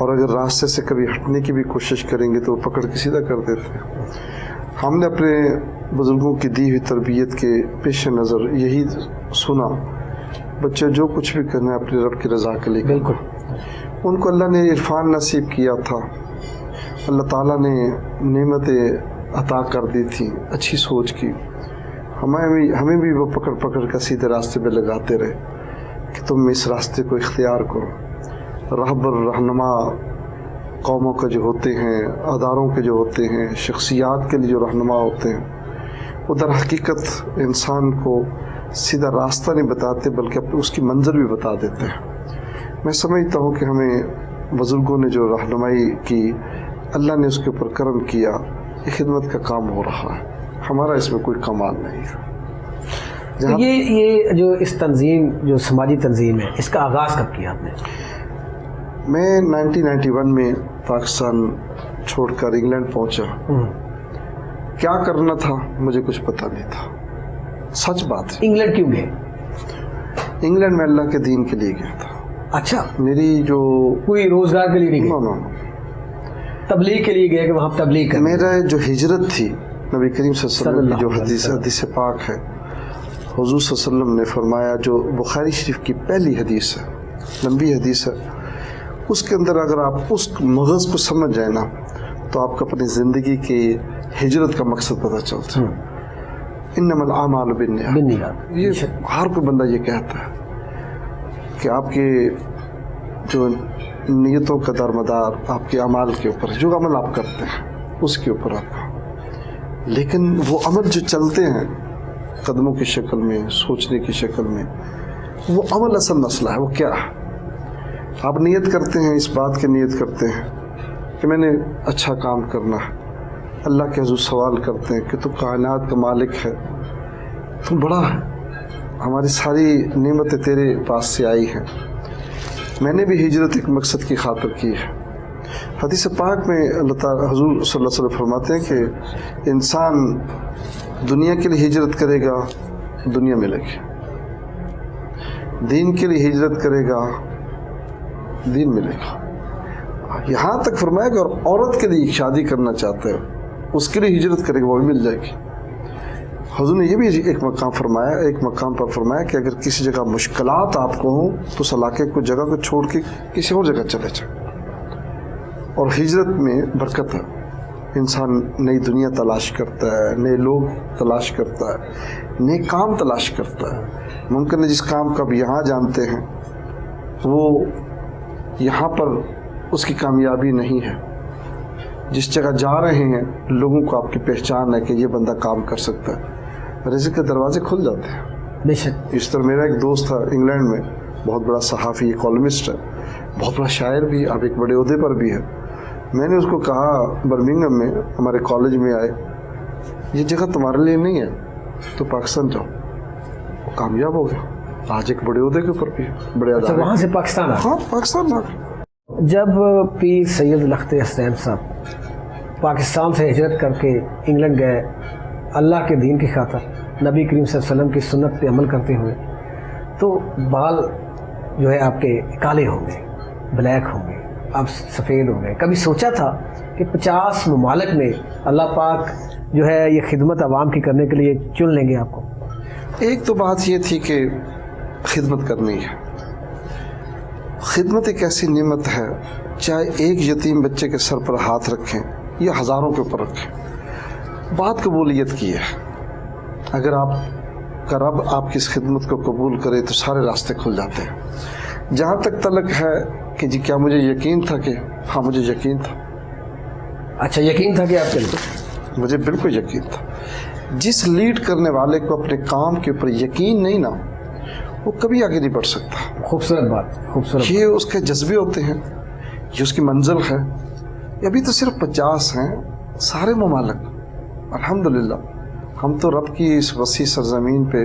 اور اگر راستے سے کبھی ہٹنے کی بھی کوشش کریں گے تو وہ پکڑ کے سیدھا کر دیتے ہیں. ہم نے اپنے بزرگوں کی دی ہوئی تربیت کے پیش نظر یہی سنا، بچے جو کچھ بھی کرنا ہے اپنے رب کی رضا کے لیے. بالکل. ان کو اللہ نے عرفان نصیب کیا تھا، اللہ تعالیٰ نے نعمتیں عطا کر دی تھی، اچھی سوچ کی. ہمیں بھی وہ پکڑ پکڑ کر سیدھے راستے پہ لگاتے رہے کہ تم اس راستے کو اختیار کرو. رہبر رہنما قوموں کے جو ہوتے ہیں، اداروں کے جو ہوتے ہیں، شخصیات کے لیے جو رہنما ہوتے ہیں، وہ در حقیقت انسان کو سیدھا راستہ نہیں بتاتے بلکہ اس کی منزل بھی بتا دیتے ہیں. میں سمجھتا ہوں کہ ہمیں بزرگوں نے جو رہنمائی کی، اللہ نے اس کے اوپر کرم کیا، یہ خدمت کا کام ہو رہا ہے، ہمارا اس میں کوئی کمال نہیں ہے. یہ جو اس تنظیم جو سماجی تنظیم ہے، اس کا آغاز کب کیا آپ نے؟ میں 1991 میں پاکستان چھوڑ کر انگلینڈ پہنچا. کیا کرنا تھا مجھے کچھ پتہ نہیں تھا، سچ بات ہے. انگلینڈ کیوں گئے؟ انگلینڈ میں اللہ کے دین کے لیے گیا تھا. اچھا. میری جو کوئی روزگار کے لیے نہیں گئے؟ نو تبلیغ کے لیے گئے کہ وہاں تبلیغ کریں؟ میرا جو ہجرت تھی، نبی کریم صلی اللہ علیہ وسلم کی جو حدیث پاک ہے، حضور صلی اللہ علیہ وسلم نے فرمایا، جو بخاری شریف کی پہلی حدیث ہے، لمبی حدیث ہے، اس کے اندر اگر آپ اس مغز کو سمجھ جائیں نا تو آپ کو اپنی زندگی کی ہجرت کا مقصد پتہ چلتا ہے. انما الاعمال بالنیات. یہ ہر کوئی بندہ یہ کہتا ہے کہ آپ کے جو نیتوں کا دارمدار آپ کے اعمال کے اوپر، جو عمل آپ کرتے ہیں اس کے اوپر آپ کا، لیکن وہ عمل جو چلتے ہیں قدموں کی شکل میں، سوچنے کی شکل میں، وہ عمل اصل مسئلہ ہے. وہ کیا ہے؟ آپ نیت کرتے ہیں، اس بات کی نیت کرتے ہیں کہ میں نے اچھا کام کرنا ہے، اللہ کے حضور سوال کرتے ہیں کہ تو کائنات کا مالک ہے، تم بڑا ہے، ہماری ساری نعمتیں تیرے پاس سے آئی ہیں. میں نے بھی ہجرت ایک مقصد کی خاطر کی ہے. حدیث پاک میں اللہ تعالیٰ حضور صلی اللہ علیہ وسلم فرماتے ہیں کہ انسان دنیا کے لیے ہجرت کرے گا، دنیا ملے گی. دین کے لیے ہجرت کرے گا، دین ملے گا. یہاں تک فرمایا کہ اور عورت کے لیے شادی کرنا چاہتے ہیں، اس کے لیے ہجرت کرے گا، وہ بھی مل جائے گی. حضور نے یہ بھی ایک مقام پر فرمایا کہ اگر کسی جگہ مشکلات آپ کو ہوں تو اس علاقے کو، جگہ کو چھوڑ کے کسی اور جگہ چلے جائیں. اور ہجرت میں برکت ہے. انسان نئی دنیا تلاش کرتا ہے، نئے لوگ تلاش کرتا ہے، نئے کام تلاش کرتا ہے. ممکن ہے جس کام کو آپ یہاں جانتے ہیں وہ یہاں پر اس کی کامیابی نہیں ہے. جس جگہ جا رہے ہیں لوگوں کو آپ کی پہچان ہے کہ یہ بندہ کام کر سکتا ہے، رزق کے دروازے کھل جاتے ہیں. بے شک. اس طرح میرا ایک دوست تھا انگلینڈ میں، بہت بڑا صحافی، کالمسٹ ہے، بہت بڑا شاعر بھی، اب ایک بڑے عہدے پر بھی ہے. میں نے اس کو کہا برمنگھم میں ہمارے کالج میں آئے، یہ جگہ تمہارے لیے نہیں ہے، تو پاکستان جاؤ. وہ کامیاب ہو گیا، آج ایک بڑے عہدے کے اوپر بھی ہے، بڑے ادارے. وہاں سے پاکستان؟ ہاں پاکستان آ گئے. جب پیر سید لخت حسین صاحب پاکستان سے ہجرت کر کے انگلینڈ گئے اللہ کے دین کی خاطر، نبی کریم صلی اللہ علیہ وسلم کی سنت پہ عمل کرتے ہوئے، تو بال جو ہے آپ کے کالے ہوں گے، بلیک ہوں گے، آپ سفید ہو گئے. کبھی سوچا تھا کہ 50 ممالک میں اللہ پاک جو ہے یہ خدمت عوام کی کرنے کے لیے چن لیں گے آپ کو؟ ایک تو بات یہ تھی کہ خدمت کرنی ہے. خدمت ایک ایسی نعمت ہے، چاہے ایک یتیم بچے کے سر پر ہاتھ رکھیں یا ہزاروں کے اوپر رکھیں، بات قبولیت کی ہے. اگر آپ کا رب آپ کی اس خدمت کو قبول کرے تو سارے راستے کھل جاتے ہیں. جہاں تک تعلق ہے کہ جی کیا مجھے یقین تھا، کہ ہاں مجھے یقین تھا. اچھا، یقین تھا کہ آپ چلتے؟ مجھے بالکل یقین تھا. جس لیڈ کرنے والے کو اپنے کام کے اوپر یقین نہیں نا، وہ کبھی آگے نہیں بڑھ سکتا. خوبصورت بات، خوبصورت. یہ اس کے جذبے ہوتے ہیں، یہ اس کی منزل ہے. ابھی تو صرف 50 ہیں، سارے ممالک الحمدللہ. ہم تو رب کی اس وسیع سرزمین پہ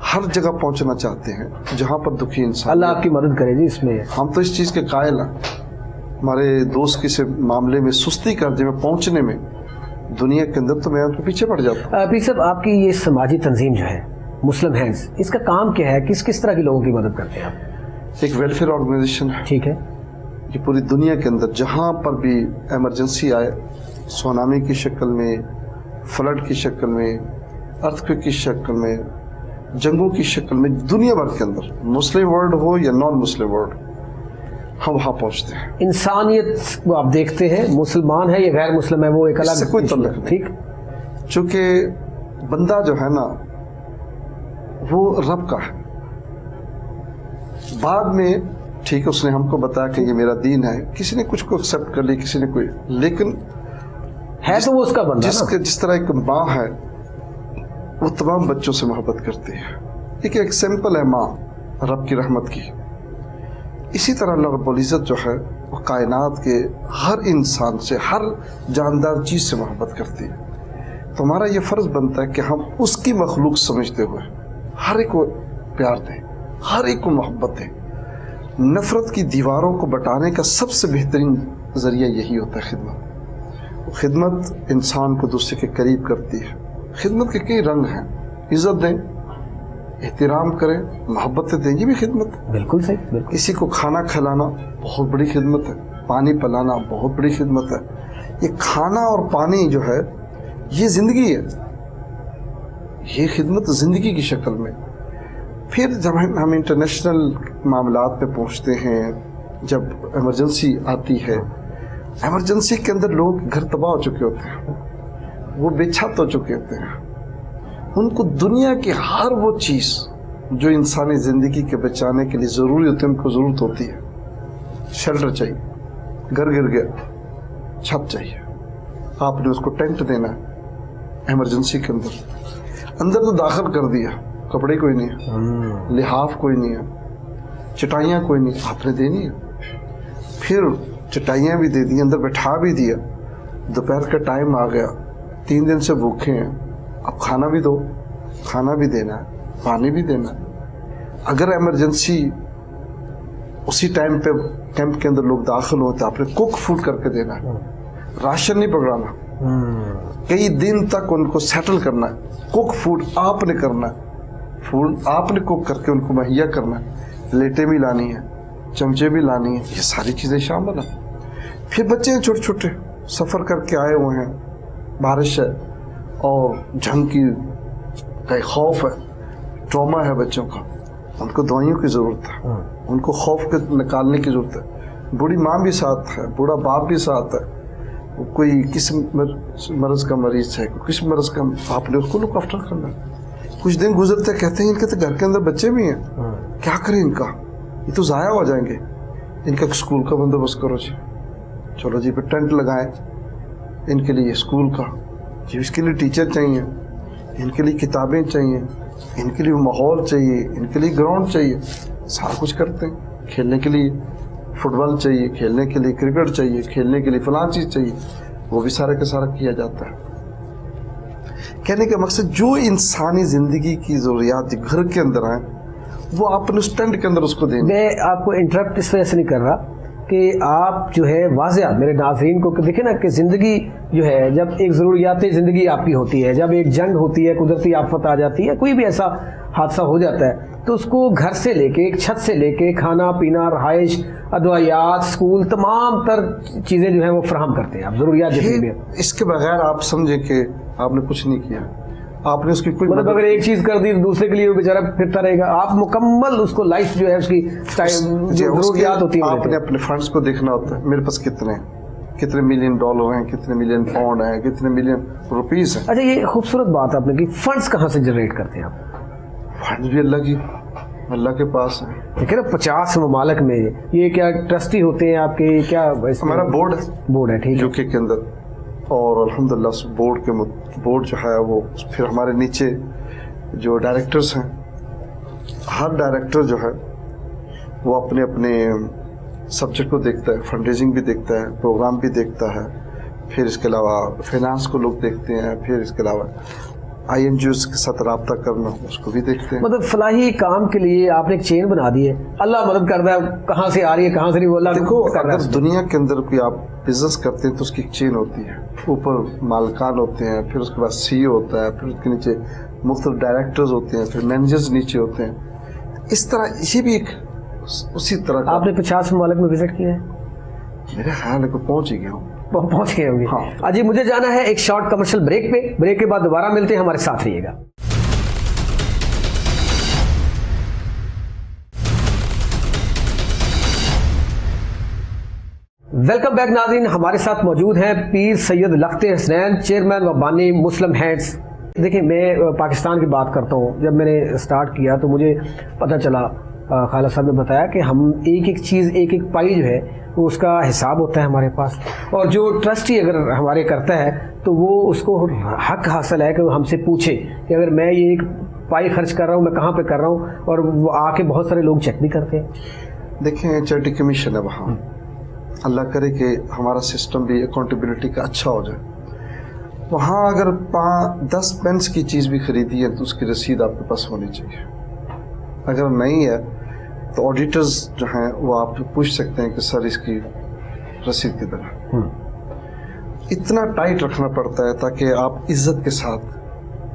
ہر جگہ پہنچنا چاہتے ہیں جہاں پر دکھی انسان. اللہ آپ کی مدد کرے جی اس میں. ہم تو اس چیز کے قائل ہیں. ہمارے دوست کسی معاملے میں سستی کر دے میں پہنچنے میں دنیا کے اندر، تو میں ان کے پیچھے پڑ جاتا ہوں. پیر صاحب، آپ کی یہ سماجی تنظیم جو ہے مسلم ہینڈز، اس کا کام کیا ہے؟ کس طرح کے لوگوں کی مدد کرتے ہیں آپ؟ ایک ویلفیئر آرگنائزیشن ہے. ٹھیک ہے. یہ پوری دنیا کے اندر جہاں پر بھی ایمرجنسی آئے، سونامی کی شکل میں، فلڈ کی شکل میں، ارتھکویک کی شکل میں، جنگوں کی شکل میں، دنیا بھر کے اندر مسلم ورلڈ ہو یا نان مسلم ورلڈ، ہم وہاں پہنچتے ہیں۔ انسانیت کو آپ دیکھتے ہیں، مسلمان ہے یا غیر مسلم ہے وہ ایک الگ، اس سے کوئی تعلق نہیں، ٹھیک، چونکہ بندہ جو ہے نا وہ رب کا ہے۔ بعد میں ٹھیک ہے اس نے ہم کو بتایا کہ یہ میرا دین ہے، کسی نے کچھ کو ایکسیپٹ کر لی، کسی نے کوئی، لیکن ہے تو وہ اس کا بندہ نا۔ جس طرح ایک ماں ہے وہ تمام بچوں سے محبت کرتی ہے، ایک ایگزامپل ہے ماں رب کی رحمت کی، اسی طرح اللہ رب العزت جو ہے وہ کائنات کے ہر انسان سے، ہر جاندار چیز سے محبت کرتی ہے۔ تو ہمارا یہ فرض بنتا ہے کہ ہم اس کی مخلوق سمجھتے ہوئے ہر ایک کو پیار دیں، ہر ایک کو محبت دیں۔ نفرت کی دیواروں کو بٹانے کا سب سے بہترین ذریعہ یہی ہوتا ہے خدمت۔ خدمت انسان کو دوسرے کے قریب کرتی ہے۔ خدمت کے کئی رنگ ہیں، عزت دیں، احترام کریں، محبتیں دیں، یہ بھی خدمت ہے۔ بالکل صحیح، بالکل۔ کسی کو کھانا کھلانا بہت بڑی خدمت ہے، پانی پلانا بہت بڑی خدمت ہے۔ یہ کھانا اور پانی جو ہے یہ زندگی ہے، یہ خدمت زندگی کی شکل میں۔ پھر جب ہم انٹرنیشنل معاملات پہ پہنچتے ہیں، جب ایمرجنسی آتی ہے، ایمرجنسی کے اندر لوگ گھر تباہ ہو چکے ہوتے ہیں، وہ بے چھت ہو چکے ہوتے ہیں، ان کو دنیا کی ہر وہ چیز جو انسانی زندگی کے بچانے کے لیے ضروری ہوتی ہے ان کو ضرورت ہوتی ہے۔ شیلٹر چاہیے، گھر گر گیا، چھت چاہیے، آپ نے اس کو ٹینٹ دینا ہے ایمرجنسی کے اندر تو داخل کر دیا، کپڑے کوئی نہیں ہے، لحاف کوئی نہیں ہے، چٹائیاں کوئی نہیں، آپ نے دینی ہے۔ پھر چٹائیاں بھی دے دی، اندر بٹھا بھی دیا، دوپہر کا ٹائم آ گیا، 3 دن سے بھوکے ہیں، اب کھانا بھی دو، کھانا بھی دینا ہے، پانی بھی دینا ہے۔ اگر ایمرجنسی اسی ٹائم پہ کیمپ کے اندر لوگ داخل ہوتے ہیں، آپ نے کوک فوڈ کر کے دینا ہے، راشن نہیں پکڑانا، کئی دن تک ان کو سیٹل کرنا ہے، کوک فوڈ آپ نے کرنا ہے، فوڈ آپ نے کوک کر کے ان کو مہیا کرنا ہے، پلیٹیں بھی لانی ہیں، چمچے بھی لانی ہیں، یہ ساری چیزیں شامل ہیں۔ پھر بچے ہیں چھوٹے چھوٹے، سفر کر کے آئے ہوئے ہیں، بارش ہے اور جنگ کی کا خوف ہے، ٹراما ہے بچوں کا، ان کو دوائیوں کی ضرورت ہے، ان کو خوف کے نکالنے کی ضرورت ہے۔ بوڑھی ماں بھی ساتھ ہے، بوڑھا باپ بھی ساتھ ہے، کوئی کس مرض کا مریض ہے، کس مرض کا، آپ نے اس کو لک آفٹر کرنا ہے۔ کچھ دن گزرتے کہتے ہیں ان کے تو گھر کے اندر بچے بھی ہیں، کیا کریں ان کا، یہ تو ضائع ہو جائیں گے، ان کا اسکول کا بندوبست کرو جی، چلو جی، پھر ٹینٹ لگائیں ان کے لیے اسکول کا، جی اس کے لیے ٹیچر چاہیے، ان کے لیے کتابیں چاہیے، ان کے لیے ماحول چاہیے، ان کے لیے گراؤنڈ چاہیے، سارا کچھ کرتے ہیں۔ کھیلنے کے لیے فٹ بال چاہیے، کھیلنے کے لیے کرکٹ چاہیے، کھیلنے کے لیے فلاں چیز چاہیے، وہ بھی سارا کا سارا کیا جاتا ہے۔ کہنے کا مقصد جو انسانی زندگی کی ضروریات گھر کے اندر ہیں وہ آپ نے اس ٹینٹ کے اندر اس کو دیں۔ میں آپ کو انٹرپٹ اس وجہ سے نہیں کر رہا کہ آپ جو ہے واضح میرے ناظرین کو دیکھیں نا کہ زندگی جو ہے جب ایک ضروریات زندگی آپ کی ہوتی ہے، جب ایک جنگ ہوتی ہے، قدرتی آفت آ جاتی ہے، کوئی بھی ایسا حادثہ ہو جاتا ہے تو اس کو گھر سے لے کے، ایک چھت سے لے کے، کھانا پینا، رہائش، ادویات، اسکول، تمام تر چیزیں جو ہیں وہ فراہم کرتے ہیں آپ، ضروریات جتنی بھی۔ اس کے بغیر آپ سمجھیں کہ آپ نے کچھ نہیں کیا، آپ نے اس کی کوئی مطلب اگر ایک چیز کر دی دوسرے کے لیے وہ بیچارہ پھرتا رہے گا، آپ مکمل اس کو لائف جو ہے اس کی ضروریات ہوتی ہیں، آپ نے اپنے فنڈز کو دیکھنا ہوتا ہے، میرے پاس کتنے ملین ڈالر ہیں، کتنے ملین پاؤنڈ ہیں، کتنے ملین روپیز ہیں۔ اچھا، یہ خوبصورت بات آپ نے کی، فنڈز کہاں سے جنریٹ کرتے ہیں آپ؟ فنڈز بھی اللہ کے پاس ہیں۔ دیکھیں نا 50 ممالک میں، یہ کیا ٹرسٹی ہوتے ہیں آپ کے، کیا ہمارا بورڈ ہے ٹھیک ہے، UK کے اندر، اور الحمدللہ اس بورڈ جو ہے وہ پھر ہمارے نیچے جو ڈائریکٹرز ہیں، ہر ڈائریکٹر جو ہے وہ اپنے سبجیکٹ کو دیکھتا ہے، فنڈ ریزنگ بھی دیکھتا ہے، پروگرام بھی دیکھتا ہے، پھر اس کے علاوہ فائنانس کو لوگ دیکھتے ہیں، پھر اس کے علاوہ INGOs کے ساتھ رابطہ کرنا اس کو بھی دیکھتے ہیں۔ مطلب فلاحی کام کے لیے آپ نے ایک چین بنا دی ہے، اللہ مدد کرتا ہے، کہاں سے آ رہی ہے کہاں سے نہیں، وہ اللہ دیکھو کر رہا ہے۔ اگر دنیا کے اندر کوئی آپ بزنس کرتے ہیں تو اس کی ایک چین ہوتی ہے، اوپر مالکان ہوتے ہیں، پھر اس کے بعد CEO ہوتا ہے، پھر اس کے نیچے مختلف ڈائریکٹرز ہوتے ہیں، پھر مینیجرز نیچے ہوتے ہیں۔ اس طرح یہ بھی ایک اسی طرح کا۔ آپ نے 50 ممالک میں وزٹ کیا ہے؟ میرے خیال ہے کہ پہنچ ہی گیا ہوں. پہنچ گئے ہوں گے. ہاں. اجی مجھے جانا ہے ایک شارٹ کمرشل بریک پہ. بریک کے بعد دوبارہ ملتے ہیں, ہمارے ساتھ رہیے گا. ویلکم بیک ناظرین, ہمارے ساتھ موجود ہیں پیر سید لخت حسنین, چیئرمین و بانی مسلم ہینڈز. دیکھیں میں پاکستان کی بات کرتا ہوں. جب میں نے سٹارٹ کیا تو مجھے پتہ چلا, خالد صاحب نے بتایا کہ ہم ایک ایک چیز, ایک ایک پائی جو ہے وہ اس کا حساب ہوتا ہے ہمارے پاس, اور جو ٹرسٹی اگر ہمارے کرتا ہے تو وہ اس کو حق حاصل ہے کہ وہ ہم سے پوچھے کہ اگر میں یہ ایک پائی خرچ کر رہا ہوں میں کہاں پہ کر رہا ہوں, اور وہ آ کے بہت سارے لوگ چیک بھی کرتے ہیں. دیکھیں چیریٹی کمیشن ہے وہاں, اللہ کرے کہ ہمارا سسٹم بھی اکاؤنٹیبلٹی کا اچھا ہو جائے. وہاں اگر 10 پینس کی چیز بھی خریدی ہے تو اس کی رسید آپ کے پاس ہونی چاہیے. اگر نہیں ہے تو آڈیٹرز جو ہیں وہ آپ پوچھ سکتے ہیں کہ سر اس کی رسید کدھر ہے. اتنا ٹائٹ رکھنا پڑتا ہے تاکہ آپ عزت کے ساتھ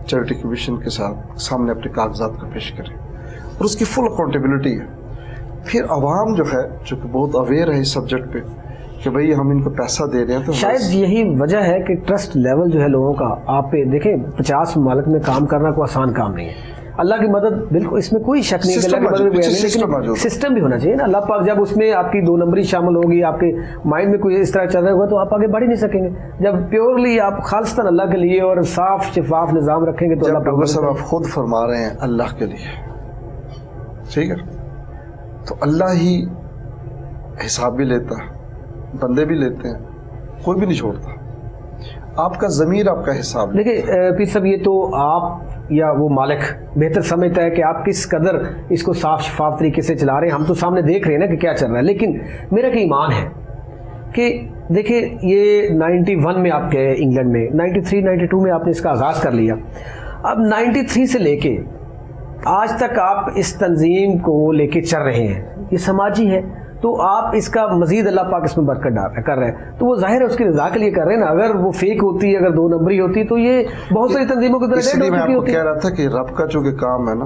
چیریٹی کمیشن کے ساتھ سامنے اپنے کاغذات کو پیش کریں, اور اس کی فل اکاؤنٹیبلٹی ہے. پھر عوام جو ہے چونکہ بہت اویئر ہے اس سبجیکٹ پہ کہ بھئی ہم ان کو پیسہ دے رہے ہیں, تو شاید یہی وجہ ہے کہ ٹرسٹ لیول جو ہے لوگوں کا آپ پہ. دیکھیں 50 ممالک میں کام کرنا کوئی آسان کام نہیں ہے. اللہ کی مدد بالکل اس میں کوئی شک نہیں ہے, لیکن سسٹم بھی ہونا چاہیے نا. اللہ پاک جب اس میں آپ کی 2 نمبری شامل ہوگی, آپ کے مائنڈ میں کوئی اس طرح چل رہا ہوگا تو آپ آگے بڑھ ہی نہیں سکیں گے. جب پیورلی آپ خالصتاً اللہ کے لیے اور صاف شفاف نظام رکھیں گے تو اللہ ڈاکٹر صاحب آپ خود فرما رہے ہیں اللہ کے لیے, ٹھیک ہے, تو اللہ ہی حساب بھی لیتا ہے, بندے بھی لیتے ہیں, کوئی بھی نہیں چھوڑتا. آپ کا ضمیر آپ کا حساب. دیکھیں پیر صاحب, یہ تو آپ یا وہ مالک بہتر سمجھتا ہے کہ آپ کس قدر اس کو صاف شفاف طریقے سے چلا رہے ہیں. ہم تو سامنے دیکھ رہے ہیں نا کہ کیا چل رہا ہے, لیکن میرا کہ ایمان ہے کہ دیکھیں یہ 91 میں آپ گئے انگلینڈ میں, 93 92 میں آپ نے اس کا آغاز کر لیا. اب 93 سے لے کے آج تک آپ اس تنظیم کو لے کے چل رہے ہیں. یہ سماجی ہے تو آپ اس کا مزید اللہ پاک اس میں برکت کر رہے ہیں, تو وہ ظاہر ہے اس کی رضا کے لیے کر رہے ہیں نا. اگر وہ فیک ہوتی, اگر 2 نمبری ہوتی تو یہ بہت ساری تنظیموں کی طرح اس لیے میں آپ کو کہہ رہا تھا کہ رب کا چونکہ کام ہے نا,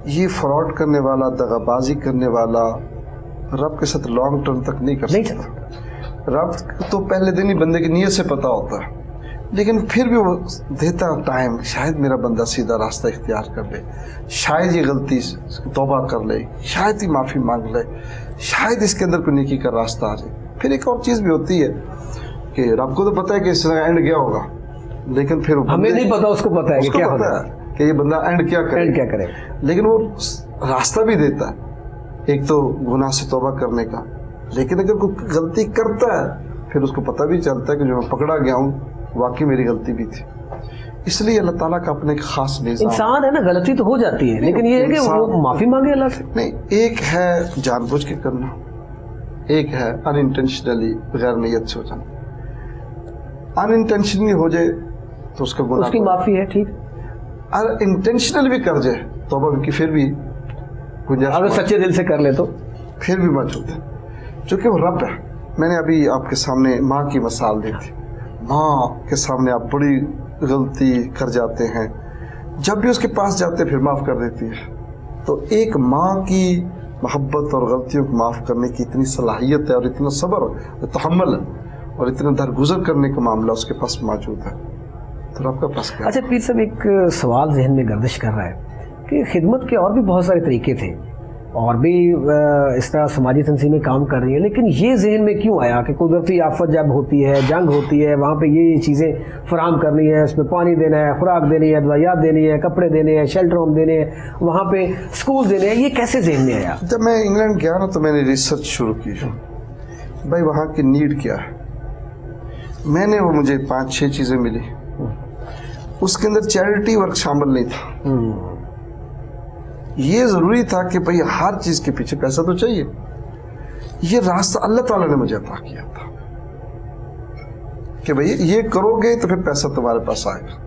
یہ فراڈ کرنے والا, دغا بازی کرنے والا رب کے ساتھ لانگ ٹرم تک نہیں کر سکتا. رب تو پہلے دن ہی بندے کی نیت سے پتا ہوتا ہے, لیکن پھر بھی وہ دیتا ٹائم. شاید میرا بندہ سیدھا راستہ اختیار کر لے, شاید یہ غلطی توبہ کر لے, شاید ہی معافی مانگ لے, شاید اس کے اندر کوئی نیکی کا راستہ آ جائے. پھر ایک اور چیز بھی ہوتی ہے کہ رب کو تو پتا ہے کہ اس طرح اینڈ کیا ہوگا, لیکن پھر ہمیں نہیں پتا, اس کو پتا ہے کہ کیا ہوتا ہے, کہ یہ بندہ اینڈ کیا کرے. لیکن وہ راستہ بھی دیتا ہے, ایک تو گناہ سے توبہ کرنے کا, لیکن اگر کوئی غلطی کرتا ہے پھر اس کو پتہ بھی چلتا ہے کہ جو میں پکڑا گیا ہوں واقعی میری غلطی بھی تھی. اس لیے اللہ تعالیٰ کا اپنے ایک خاص نظام. انسان ہے نا, غلطی تو ہو جاتی ہے, لیکن یہ ہے کہ وہ معافی مانگے اللہ سے. نہیں, ایک ہے جان بوجھ کے کرنا, ایک ہے ان انٹینشنلی بغیر نیت سے ہو جانا. ان انٹینشنلی ہو جائے تو اس کا گناہ, اس کی معافی ہے, ٹھیک. اور انٹینشنل بھی کر جائے توبہ کی پھر بھی اگر سچے دل سے کر لے تو پھر بھی موجود ہے, چونکہ وہ رب ہے. میں نے ابھی آپ کے سامنے ماں کی مثال دی تھی. ماں کے سامنے آپ بڑی غلطی کر جاتے ہیں, جب بھی اس کے پاس جاتے ہیں پھر معاف کر دیتی ہے. تو ایک ماں کی محبت اور غلطیوں کو معاف کرنے کی اتنی صلاحیت ہے, اور اتنا صبر اور تحمل ہے, اور اتنا درگزر کرنے کا معاملہ اس کے پاس موجود ہے. تو آپ کا پاس کیا؟ اچھا پیر صاحب, ایک سوال ذہن میں گردش کر رہا ہے کہ خدمت کے اور بھی بہت سارے طریقے تھے, اور بھی اس طرح سماجی تنظیمیں کام کر رہی ہیں, لیکن یہ ذہن میں کیوں آیا کہ قدرتی آفت جب ہوتی ہے, جنگ ہوتی ہے, وہاں پہ یہ چیزیں فراہم کرنی ہے, اس میں پانی دینا ہے, خوراک دینی ہے, دوائیات دینی ہے, کپڑے دینے ہیں, شیلٹر ہوم دینے ہیں, وہاں پہ اسکول دینے ہیں, یہ کیسے ذہن میں آیا؟ جب میں انگلینڈ گیا نا تو میں نے ریسرچ شروع کی, بھائی وہاں کی نیڈ کیا ہے. میں نے وہ مجھے 5-6 چیزیں ملی, اس کے اندر چیریٹی ورک شامل نہیں تھا. یہ ضروری تھا کہ بھئی ہر چیز کے پیچھے پیسہ تو چاہیے. یہ راستہ اللہ تعالیٰ نے مجھے عطا کیا تھا کہ بھئی یہ کرو گے تو پھر پیسہ تمہارے پاس آئے گا,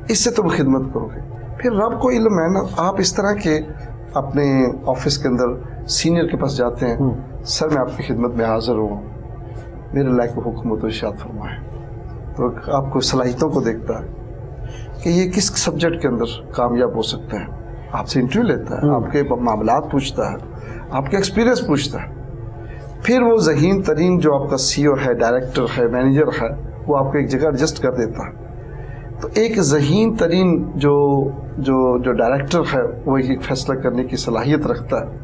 اس سے تم خدمت کرو گے. پھر رب کو علم ہے نا, آپ اس طرح کے اپنے آفس کے اندر سینئر کے پاس جاتے ہیں, سر میں آپ کی خدمت میں حاضر ہوں, میرے لائق حکم و تو ارشاد فرمائے. تو آپ کو صلاحیتوں کو دیکھتا ہے کہ یہ کس سبجیکٹ کے اندر کامیاب ہو سکتا ہے, آپ سے انٹرویو لیتا ہے, آپ کے معاملات پوچھتا ہے, آپ کے ایکسپیرینس پوچھتا ہے. پھر وہ ذہین ترین جو آپ کا سی او ہے، ڈائریکٹر ہے، مینیجر ہے، وہ آپ کو ایک جگہ ایڈجسٹ کر دیتا ہے. تو ایک ذہین ترین جو ڈائریکٹر ہے وہ ایک فیصلہ کرنے کی صلاحیت رکھتا ہے.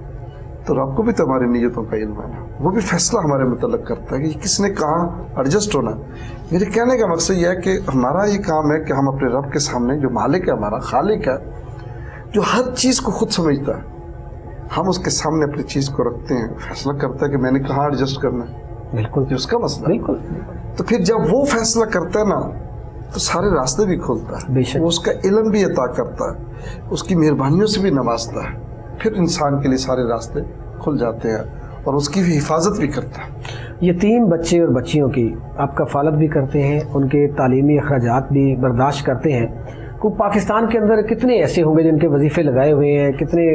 تو آپ کو بھی تو ہماری نیتوں کا علم ہے نا، وہ بھی فیصلہ ہمارے متعلق کرتا ہے کہ کس نے کہاں ایڈجسٹ ہونا. میرے کہنے کا مقصد یہ ہے کہ ہمارا یہ کام ہے کہ ہم اپنے رب کے سامنے، جو مالک ہے ہمارا، خالق ہے، جو ہر چیز کو خود سمجھتا ہے، ہم اس کے سامنے اپنی چیز کو رکھتے ہیں، فیصلہ کرتا ہے کہ میں نے کہاں ایڈجسٹ کرنا ہے. بالکل یہ اس کا مسئلہ ہے. بالکل. تو پھر جب وہ فیصلہ کرتا ہے نا تو سارے راستے بھی کھولتا ہے. بے شک. وہ اس کا علم بھی عطا کرتا ہے، اس کی مہربانیوں سے بھی نوازتا ہے. پھر انسان کے لیے سارے راستے کھل جاتے ہیں اور اس کی بھی حفاظت بھی کرتا ہے. یتیم بچے اور بچیوں کی آپ کفالت بھی کرتے ہیں، ان کے تعلیمی اخراجات بھی برداشت کرتے ہیں. کو پاکستان کے اندر کتنے ایسے ہوں گے جن کے وظیفے لگائے ہوئے ہیں؟ کتنے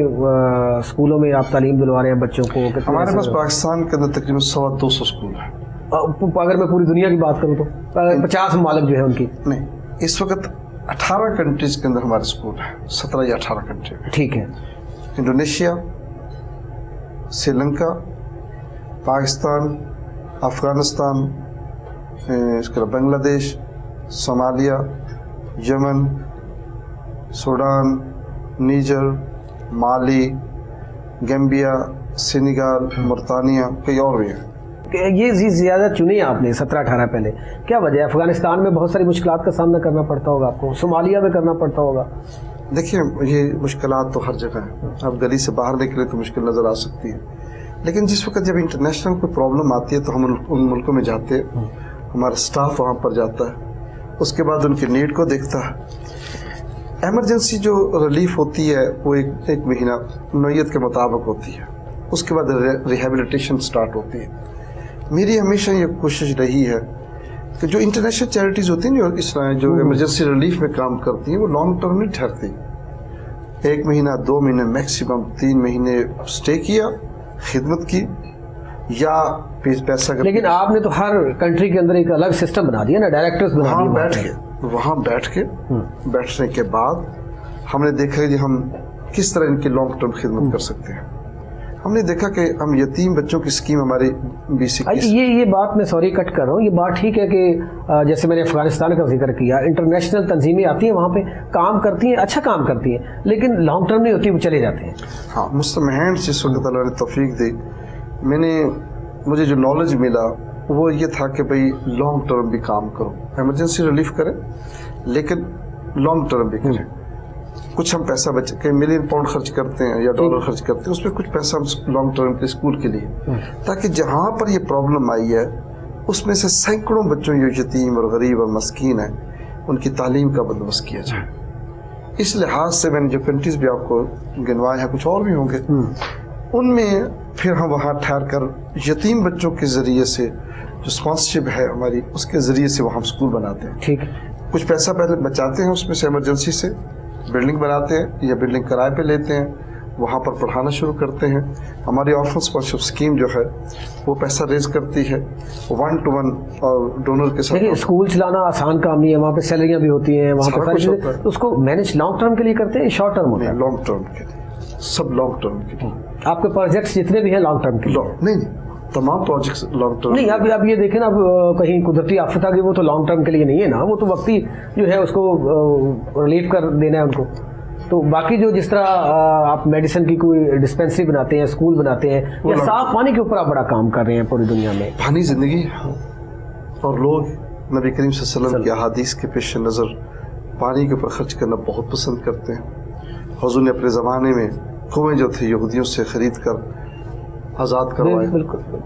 اسکولوں میں آپ تعلیم دلوا رہے ہیں بچوں کو؟ ہمارے پاس پاکستان کے اندر تقریباً 250 اسکول ہیں. اگر میں پوری دنیا کی بات کروں تو 50 ممالک جو ہے ان کی. نہیں، اس وقت 18 کنٹریز کے اندر ہمارے اسکول ہیں، 17 یا 18 کنٹری. ٹھیک ہے. انڈونیشیا، سری لنکا، پاکستان، افغانستان، اس کے علاوہ بنگلہ دیش، صومالیہ، یمن، سوڈان، نیجر، مالی، گیمبیا، سینیگال، مورطانیہ، کئی اور بھی ہیں. یہ زیادہ چنے آپ نے 17-18 پہلے، کیا وجہ ہے؟ افغانستان میں بہت ساری مشکلات کا سامنا کرنا پڑتا ہوگا آپ کو، صومالیہ میں کرنا پڑتا ہوگا. دیکھیے، یہ مشکلات تو ہر جگہ ہیں. آپ گلی سے باہر نکلے تو مشکل نظر آ سکتی ہے، لیکن جس وقت جب انٹرنیشنل کوئی پرابلم آتی ہے تو ہم ان ملکوں میں جاتے ہیں، ہمارا اسٹاف وہاں پر جاتا ہے، اس کے بعد ان کی نیڈ کو دیکھتا ہے. ایمرجنسی جو ریلیف ہوتی ہے وہ ایک مہینہ نوعیت کے مطابق ہوتی ہے، اس کے بعد ریہیبلیٹیشن سٹارٹ ہوتی ہے. میری ہمیشہ یہ کوشش رہی ہے کہ جو انٹرنیشنل چیریٹیز ہوتی ہیں جو ایمرجنسی ریلیف میں کام کرتی ہیں، وہ لانگ ٹرم نہیں ٹھہرتی. 1 مہینہ، 2 مہینے، میکسیمم 3 مہینے اسٹے کیا، خدمت کی، یا پیسہ. لیکن آپ نے تو ہر کنٹری کے اندر ایک الگ سسٹم بنا دیا نا، ڈائریکٹرز بنا دیے. وہاں بیٹھنے کے بعد ہم نے دیکھا کہ ہم کس طرح ان کی لانگ ٹرم خدمت کر سکتے ہیں. ہم نے دیکھا کہ ہم یتیم بچوں کی اسکیم ہماری 2021. یہ بات میں سوری کٹ کر رہا ہوں، یہ بات ٹھیک ہے کہ جیسے میں نے افغانستان کا ذکر کیا، انٹرنیشنل تنظیمیں آتی ہیں وہاں پہ کام کرتی ہیں، اچھا کام کرتی ہیں، لیکن لانگ ٹرم نہیں ہوتی، وہ چلے جاتے ہیں. ہاں، مستمعین جس وقت اللہ نے توفیق دی، مجھے جو نالج ملا وہ یہ تھا کہ بھئی لانگ ٹرم بھی کام کرو، ایمرجنسی ریلیف کریں لیکن لانگ ٹرم بھی کریں. کچھ ہم پیسہ بچ کے ملین پاؤنڈ خرچ کرتے ہیں یا ڈالر خرچ کرتے ہیں، اس میں کچھ پیسہ ہم لانگ ٹرم کے اسکول کے لیے، تاکہ جہاں پر یہ پرابلم آئی ہے اس میں سے سینکڑوں بچوں جو یتیم اور غریب اور مسکین ہیں ان کی تعلیم کا بندوبست کیا جائے. اس لحاظ سے میں نے جو کنٹریز بھی آپ کو گنوائے ہیں، کچھ اور بھی ہوں گے، ان میں پھر ہم وہاں ٹھہر کر یتیم بچوں کے ذریعے سے جو اسپانسرشپ ہے ہماری، اس کے ذریعے سے وہاں اسکول بناتے ہیں. ٹھیک. کچھ پیسہ پہلے بچاتے ہیں، اس میں سے ایمرجنسی سے بلڈنگ بناتے ہیں یا بلڈنگ کرائے پہ لیتے ہیں، وہاں پر پڑھانا شروع کرتے ہیں. ہماری آرفن اسپانسرشپ اسکیم جو ہے وہ پیسہ ریز کرتی ہے 1 to 1 اور ڈونر کے ساتھ. لیکن اسکول چلانا آسان کام نہیں ہے، وہاں پہ سیلریاں بھی ہوتی ہیں، وہاں پہ ساری چیزیں، اس کو مینج لانگ ٹرم کے لیے کرتے ہیں، شارٹ ٹرم ہوتا ہے؟ لانگ ٹرم کے لیے، سب لانگ ٹرم کے لیے. آپ کے پروجیکٹس جتنے بھی ہیں لانگ ٹرم کے لیے؟ نہیں، تمام پروجیکٹس لانگ ٹرم نہیں. اب یہ دیکھیں نا، اب کہیں قدرتی آفت آ گئی، وہ تو لانگ ٹرم کے لیے نہیں ہے نا، وہ تو وقتی جو ہے اس کو ریلیف کر دینا ہے ان کو. تو باقی جو جس طرح آپ میڈیسن کی کوئی ڈسپینسری بناتے ہیں، اسکول بناتے ہیں، یا صاف پانی کے اوپر آپ بڑا کام کر رہے ہیں پوری دنیا میں. پانی زندگی، اور لوگ نبی کریم صلی اللہ علیہ وسلم کی احادیث کے پیش نظر پانی کے اوپر خرچ کرنا بہت پسند کرتے ہیں. حضور نے اپنے زمانے میں کنویں جو تھے یہودیوں سے خرید کر آزاد کروائے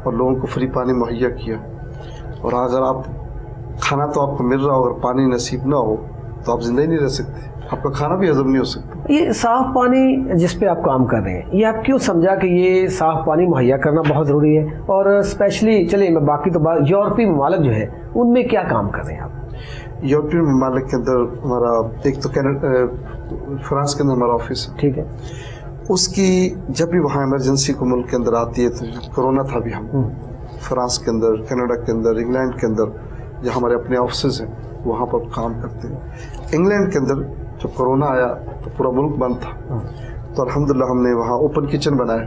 اور لوگوں کو فری پانی مہیا کیا. اور اگر آپ کھانا تو آپ کو مل رہا ہو، اگر پانی نصیب نہ ہو تو آپ زندہ ہی نہیں رہ سکتے، آپ کا کھانا بھی ہضم نہیں ہو سکتا. یہ صاف پانی جس پہ آپ کام کر رہے ہیں، یہ آپ کیوں سمجھا کہ یہ صاف پانی مہیا کرنا بہت ضروری ہے؟ اور اسپیشلی چلیں میں باقی تو یورپی ممالک جو ہے ان میں کیا کام کر رہے ہیں آپ؟ یورپی ممالک کے اندر ہمارا ایک تو فرانس کے اندر ہمارا آفس ہے. ٹھیک ہے. اس کی جب بھی وہاں ایمرجنسی کو ملک کے اندر آتی ہے، تو کرونا تھا بھی، ہم فرانس کے اندر، کینیڈا کے اندر، انگلینڈ کے اندر جہاں ہمارے اپنے آفسز ہیں وہاں پر کام کرتے ہیں. انگلینڈ کے اندر جب کرونا آیا تو پورا ملک بند تھا، تو الحمدللہ ہم نے وہاں اوپن کچن بنائے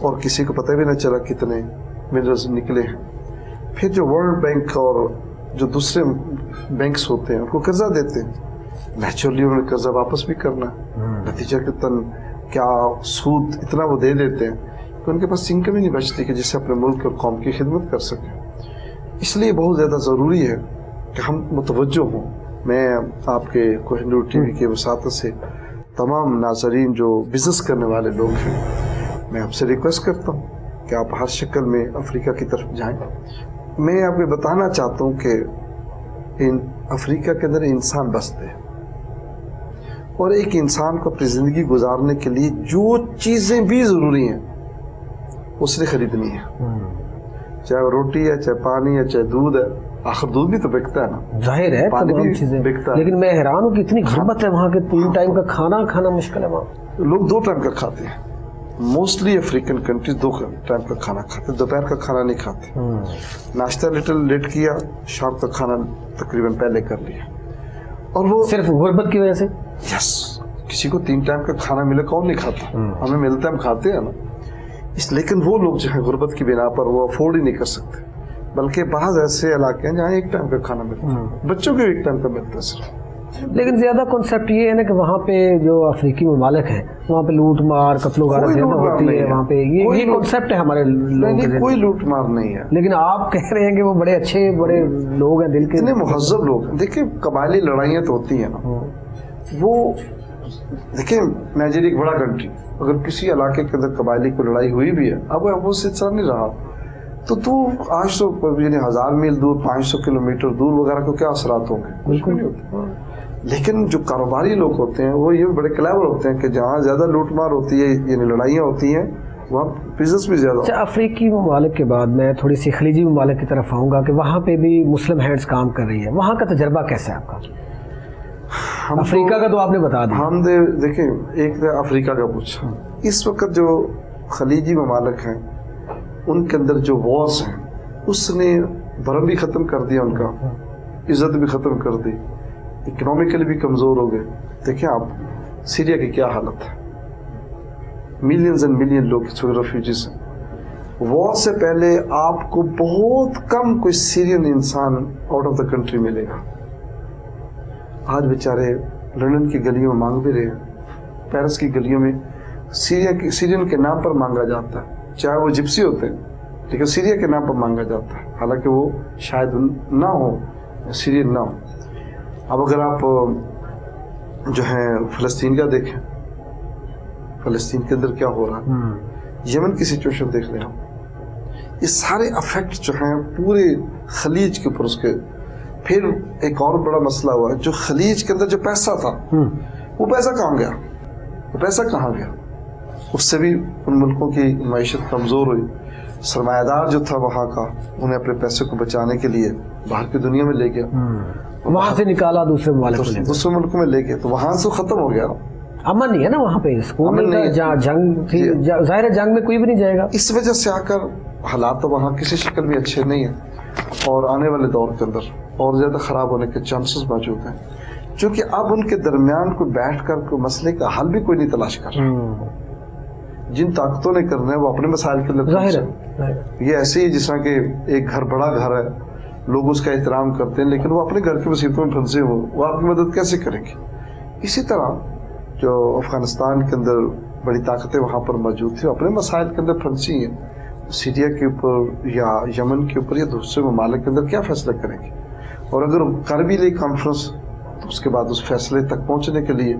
اور کسی کو پتہ بھی نہ چلا کتنے منرلز نکلے ہیں. پھر جو ورلڈ بینک اور جو دوسرے بینکس ہوتے ہیں ان کو قرضہ دیتے ہیں, نیچرلی انہوں نے قرضہ واپس بھی کرنا ہے. نتیجہ کیا سود اتنا وہ دے دیتے ہیں کہ ان کے پاس انکم ہی نہیں بچتی کہ جس سے اپنے ملک اور قوم کی خدمت کر سکیں. اس لیے بہت زیادہ ضروری ہے کہ ہم متوجہ ہوں. میں آپ کے کوہ نور ٹی وی کے وساطت سے تمام ناظرین جو بزنس کرنے والے لوگ ہیں, میں آپ سے ریکویسٹ کرتا ہوں کہ آپ ہر شکل میں افریقہ کی طرف جائیں. میں آپ کو بتانا چاہتا ہوں کہ افریقہ کے اندر انسان بستے ہیں اور ایک انسان کو اپنی زندگی گزارنے کے لیے جو چیزیں بھی ضروری ہیں اس نے خریدنی ہے, چاہے وہ روٹی ہے, چاہے پانی ہے, چاہے دودھ ہے. آخر دودھ بھی تو بکتا ہے نا, ظاہر ہے پانی تمام بھی چیزیں بکتا ہے. لیکن میں حیران ہوں کہ اتنی غربت ہے وہاں کے, 3 ٹائم کا کھانا مشکل ہے وہاں. لوگ 2 ٹائم کا کھاتے ہیں. موسٹلی افریقن کنٹریز 2 ٹائم کا کھانا کھاتے ہیں, دوپہر کا کھانا نہیں کھاتے. ناشتہ لٹل لیٹ کیا, شام کا کھانا تقریباً پہلے کر لیا. اور وہ صرف غربت کی وجہ سے. یس, کسی کو 3 ٹائم کا کھانا ملے کون نہیں کھاتا, ہمیں ملتا ہے ہم کھاتے ہیں نا. لیکن وہ لوگ جو ہیں غربت کی بنا پر وہ افورڈ ہی نہیں کر سکتے. بلکہ بعض ایسے علاقے ہیں جہاں 1 ٹائم کا کھانا ملتا ہے, بچوں کو 1 ٹائم کا ملتا ہے صرف. لیکن زیادہ کنسیپٹ یہ ہے نا کہ وہاں پہ جو افریقی ممالک ہیں وہاں پہ لوٹ مار قتل و غارت زیادہ ہوتی ہے. وہاں پہ یہ کنسیپٹ ہے ہمارے لوگوں کے. کوئی لوٹ مار نہیں ہے. لیکن آپ کہہ رہے ہیں کہ وہ بڑے اچھے بڑے لوگ ہیں, دل کے اتنے مہذب لوگ ہیں. دیکھیں قبائلی لڑائیاں تو ہوتی ہیں نا, وہ دیکھیں نائجیریا ایک بڑا کنٹری, اگر کسی علاقے کے اندر قبائلی کو لڑائی ہوئی بھی ہے, اب وہ سلسلہ نہیں رہا تو آج تو یعنی 1000 میل دور, 500 کلومیٹر دور وغیرہ کو کیا اثرات ہوں گے, کچھ بھی نہیں ہوتے. لیکن جو کاروباری لوگ ہوتے ہیں وہ یہ بڑے کلیور ہوتے ہیں کہ جہاں زیادہ لوٹ مار ہوتی ہے یعنی لڑائیاں ہوتی ہیں وہاں بزنس بھی زیادہ. اچھا, افریقی ممالک کے بعد میں تھوڑی سی خلیجی ممالک کی طرف آؤں گا کہ وہاں پہ بھی مسلم ہینڈز کام کر رہی ہے. وہاں کا تجربہ کیسا ہے آپ کا؟ افریقہ کا تو آپ نے بتا دیا. ہم دیکھیں ایک افریقہ کا پوچھا. اس وقت جو خلیجی ممالک ہیں ان کے اندر جو وارز ہیں اس نے بھرم بھی ختم کر دیا, ان کا عزت بھی ختم کر دی, اکنامیکلی بھی کمزور ہو گئے. دیکھیں آپ سیریا کی کیا حالت ہے, ملینز اینڈ ملین لوگ اس وقت ریفیوجیز ہیں. وار سے پہلے آپ کو بہت کم کوئی سیرین انسان آؤٹ آف دا کنٹری ملے گا. آج بیچارے لندن کی گلیوں میں مانگ بھی رہے ہیں, پیرس کی گلیوں میں سیرین کے نام پر مانگا جاتا ہے, چاہے وہ جپسی ہوتے ہیں لیکن سیریا کے نام پر مانگا جاتا ہے, حالانکہ وہ شاید نہ ہو, سیرین نہ ہو. اب اگر آپ جو ہیں فلسطین کا دیکھیں, فلسطین کے اندر کیا ہو رہا ہے, یمن کی سچویشن دیکھ لیں آپ, یہ سارے افیکٹ جو ہیں پورے خلیج کے اوپر اس کے. پھر ایک اور بڑا مسئلہ ہوا ہے, جو خلیج کے اندر جو پیسہ تھا وہ پیسہ کہاں گیا, وہ پیسہ کہاں گیا, اس سے بھی ان ملکوں کی معیشت کمزور ہوئی. سرمایہ دار جو تھا وہاں کا انہیں اپنے پیسے کو بچانے کے لیے باہر کی دنیا میں لے گیا, وہاں سے نکالا دوسرے ملکوں میں لے گیا, تو وہاں سے ختم ہو گیا. امن نہیں ہے نا وہاں پہ, جنگ تھی, ظاہر ہے جنگ میں کوئی بھی نہیں جائے گا. اس وجہ سے آ کر حالات تو وہاں کسی شکل بھی اچھے نہیں ہیں, اور آنے والے دور کے اندر اور زیادہ خراب ہونے کے چانسز موجود ہیں, کیونکہ اب ان کے درمیان کوئی بیٹھ کر کوئی مسئلے کا حل بھی کوئی نہیں تلاش کر رہا. جن طاقتوں نے کرنا ہے وہ اپنے مسائل کے لیے, یہ ایسے ہی جس طرح کہ ایک گھر بڑا گھر ہے, لوگ اس کا احترام کرتے ہیں لیکن وہ اپنے گھر کی مصیبتوں میں پھنسے ہو, وہ آپ کی مدد کیسے کریں گے. اسی طرح جو افغانستان کے اندر بڑی طاقتیں وہاں پر موجود تھیں اپنے مسائل کے اندر پھنسی ہیں, سیریا کے اوپر یا یمن کے اوپر یا دوسرے ممالک کے اندر کیا فیصلہ کریں گے. اور اگر کر بھی لے کانفرنس تو اس کے بعد اس فیصلے تک پہنچنے کے لیے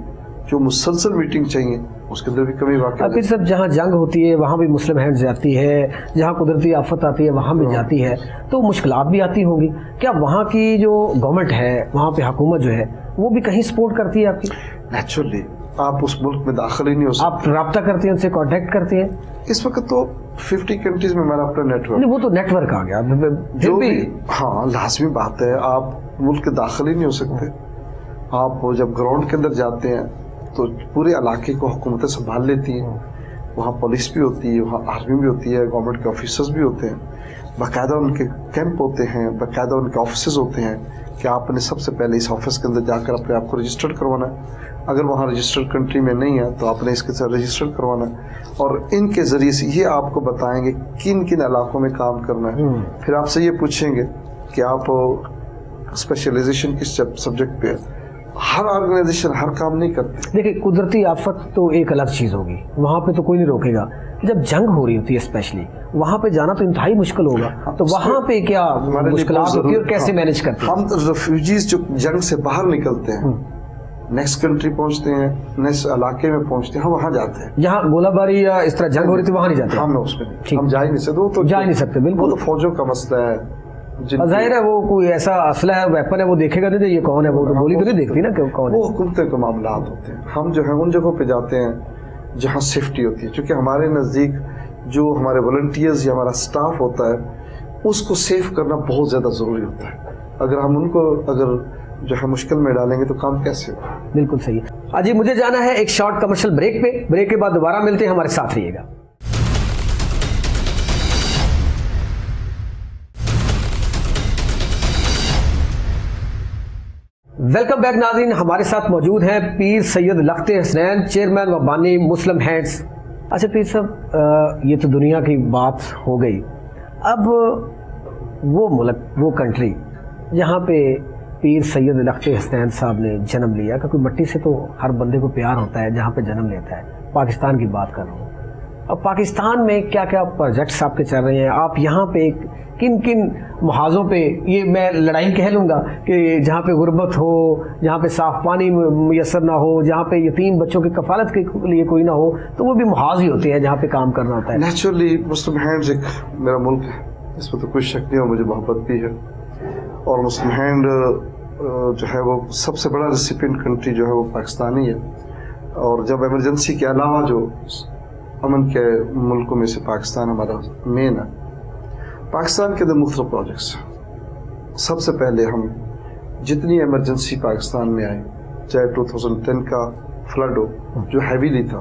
جو مسلسل میٹنگ چاہیے اس کے اندر بھی کمی واقع ہے. سب جہاں جنگ ہوتی ہے وہاں بھی مسلم ہینڈ جاتی ہے, جہاں قدرتی آفت آتی ہے وہاں بھی جاتی ہے, تو مشکلات بھی آتی ہوں گی. کیا وہاں کی جو گورنمنٹ ہے وہاں پہ حکومت جو ہے وہ بھی کہیں سپورٹ کرتی ہے آپ کی؟ نیچرلی آپ اس ملک میں داخل ہی نہیں ہو سکتے. آپ رابطہ کرتے ہیں, ان سے کانٹیکٹ کرتے ہیں؟ اس وقت تو 50 کنٹریز میں ہمارا اپنا نیٹ ورک, وہ تو نیٹ ورک آ گیا جو بھی. ہاں لازمی بات ہے, آپ ملک کے داخل ہی نہیں ہو سکتے. آپ جب گراؤنڈ کے اندر جاتے ہیں تو پورے علاقے کو حکومتیں سنبھال لیتی ہیں, وہاں پولیس بھی ہوتی ہے, وہاں آرمی بھی ہوتی ہے, گورنمنٹ کے آفیسرز بھی ہوتے ہیں, باقاعدہ ان کے کیمپ ہوتے ہیں, باقاعدہ ان کے آفیسز ہوتے ہیں کہ آپ نے سب سے پہلے اس آفس کے اندر جا کر اپنے آپ کو رجسٹرڈ کروانا ہے. اگر وہاں رجسٹرڈ کنٹری میں نہیں ہے تو آپ نے اس کے ساتھ رجسٹر کروانا ہے، اور ان کے ذریعے سے یہ آپ کو بتائیں گے کن کن علاقوں میں کام کرنا ہے. پھر آپ سے یہ پوچھیں گے کہ آپ اسپیشلائزیشن کس سبجیکٹ پہ ہے. ہر آرگنائزیشن ہر کام نہیں کرتی. دیکھیں قدرتی آفت تو ایک الگ چیز ہوگی، وہاں پہ تو کوئی نہیں روکے گا. جب جنگ ہو رہی ہوتی ہے اسپیشلی وہاں پہ جانا تو انتہائی مشکل ہوگا، تو وہاں پہ کیا مشکلات ہوتی ہے اور کیسے مینج کرتے ہیں؟ ہم ریفیوجیز جو جنگ سے باہر نکلتے ہیں، نیکسٹ کنٹری پہنچتے ہیں، نیکسٹ علاقے میں پہنچتے ہیں، ہم وہاں جاتے ہیں جہاں گولہ باری یا اس طرح جنگ ہو رہی تھی وہاں نہیں جاتے. ہم اس میں ہم جا ہی نہیں سکتے. وہ تو جا ہی نہیں سکتے بالکل. وہ تو فوجوں کا مسئلہ ہے. ظاہر ہے وہ کوئی ایسا اسلحہ ہے، ویپن ہے، وہ دیکھے گا نہیں یہ کون ہے، وہ تو گولی تو نہیں دیکھتی نا کہ کون ہے. وہ حکومتوں کے معاملات ہوتے ہیں. ہم جو ہے ان جگہوں پہ جاتے ہیں جہاں سیفٹی ہوتی ہے، چونکہ ہمارے نزدیک جو ہمارے والنٹیئرز یا ہمارا اسٹاف ہوتا ہے اس کو سیف کرنا بہت زیادہ ضروری ہوتا ہے. اگر ہم ان کو اگر جو ہے مشکل میں ڈالیں گے تو کام کیسے ہوگا؟ بالکل صحیح ہے. اجی مجھے جانا ہے ایک شارٹ کمرشل بریک پہ، بریک کے بعد دوبارہ ملتے ہیں، ہمارے ساتھ رہیے گا. ویلکم بیک ناظرین، ہمارے ساتھ موجود ہیں پیر سید لخت حسنین، چیئرمین و بانی مسلم ہینڈز. اچھا پیر صاحب، یہ تو دنیا کی بات ہو گئی. اب وہ ملک، وہ کنٹری جہاں پہ پیر سید لخت حسنین صاحب نے جنم لیا، کیونکہ مٹی سے تو ہر بندے کو پیار ہوتا ہے جہاں پہ جنم لیتا ہے. پاکستان کی بات کر رہا ہوں. اب پاکستان میں کیا کیا پروجیکٹس آپ کے چل رہے ہیں؟ آپ یہاں پہ کن کن محاذوں پہ، یہ میں لڑائی کہہ لوں گا کہ جہاں پہ غربت ہو، جہاں پہ صاف پانی میسر نہ ہو، جہاں پہ یتیم بچوں کی کفالت کے لیے کوئی نہ ہو، تو وہ بھی محاذ ہی ہوتے ہیں جہاں پہ کام کرنا ہوتا ہے. نیچرلی مسلم ہینڈز ایک میرا ملک ہے، اس میں تو کوئی شک نہیں ہے، مجھے محبت بھی ہے. اور مسلم ہینڈ جو ہے وہ سب سے بڑا ریسیپینٹ کنٹری جو ہے وہ پاکستانی ہے. اور جب ایمرجنسی کے علاوہ جو امن کے ملکوں میں سے پاکستان ہمارا مین ہے. پاکستان کے اندر مختلف پروجیکٹس ہیں. سب سے پہلے ہم جتنی ایمرجنسی پاکستان میں آئی، چاہے 2010 کا فلڈ ہو جو ہیویلی تھا،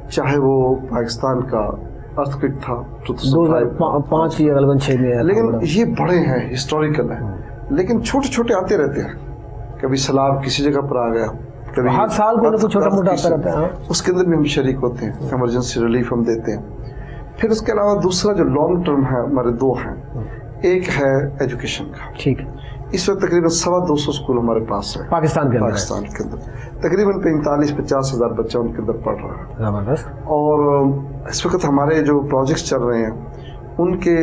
چاہے وہ پاکستان کا ارتھکویک تھا 2005 یا غالباً 6 میں، لیکن یہ بڑے ہیں، ہسٹوریکل ہیں. لیکن چھوٹے چھوٹے آتے رہتے ہیں. کبھی سیلاب کسی جگہ پر آ گیا، کبھی ہر سال کوئی نہ کوئی چھوٹا موٹا آتا رہتا ہے. اس کے اندر بھی ہم شریک ہوتے ہیں، ایمرجنسی ریلیف ہم دیتے ہیں. پھر اس کے علاوہ دوسرا جو لانگ ٹرم ہے ہمارے دو ہیں. ایک ہے ایجوکیشن کا. ٹھیک. اس وقت تقریباً 250 اسکول ہمارے پاس ہیں پاکستان کے اندر. تقریباً 45-50 ہزار بچہ ان کے اندر پڑھ رہا ہے. زبردست. اور اس وقت ہمارے جو پروجیکٹس چل رہے ہیں ان کے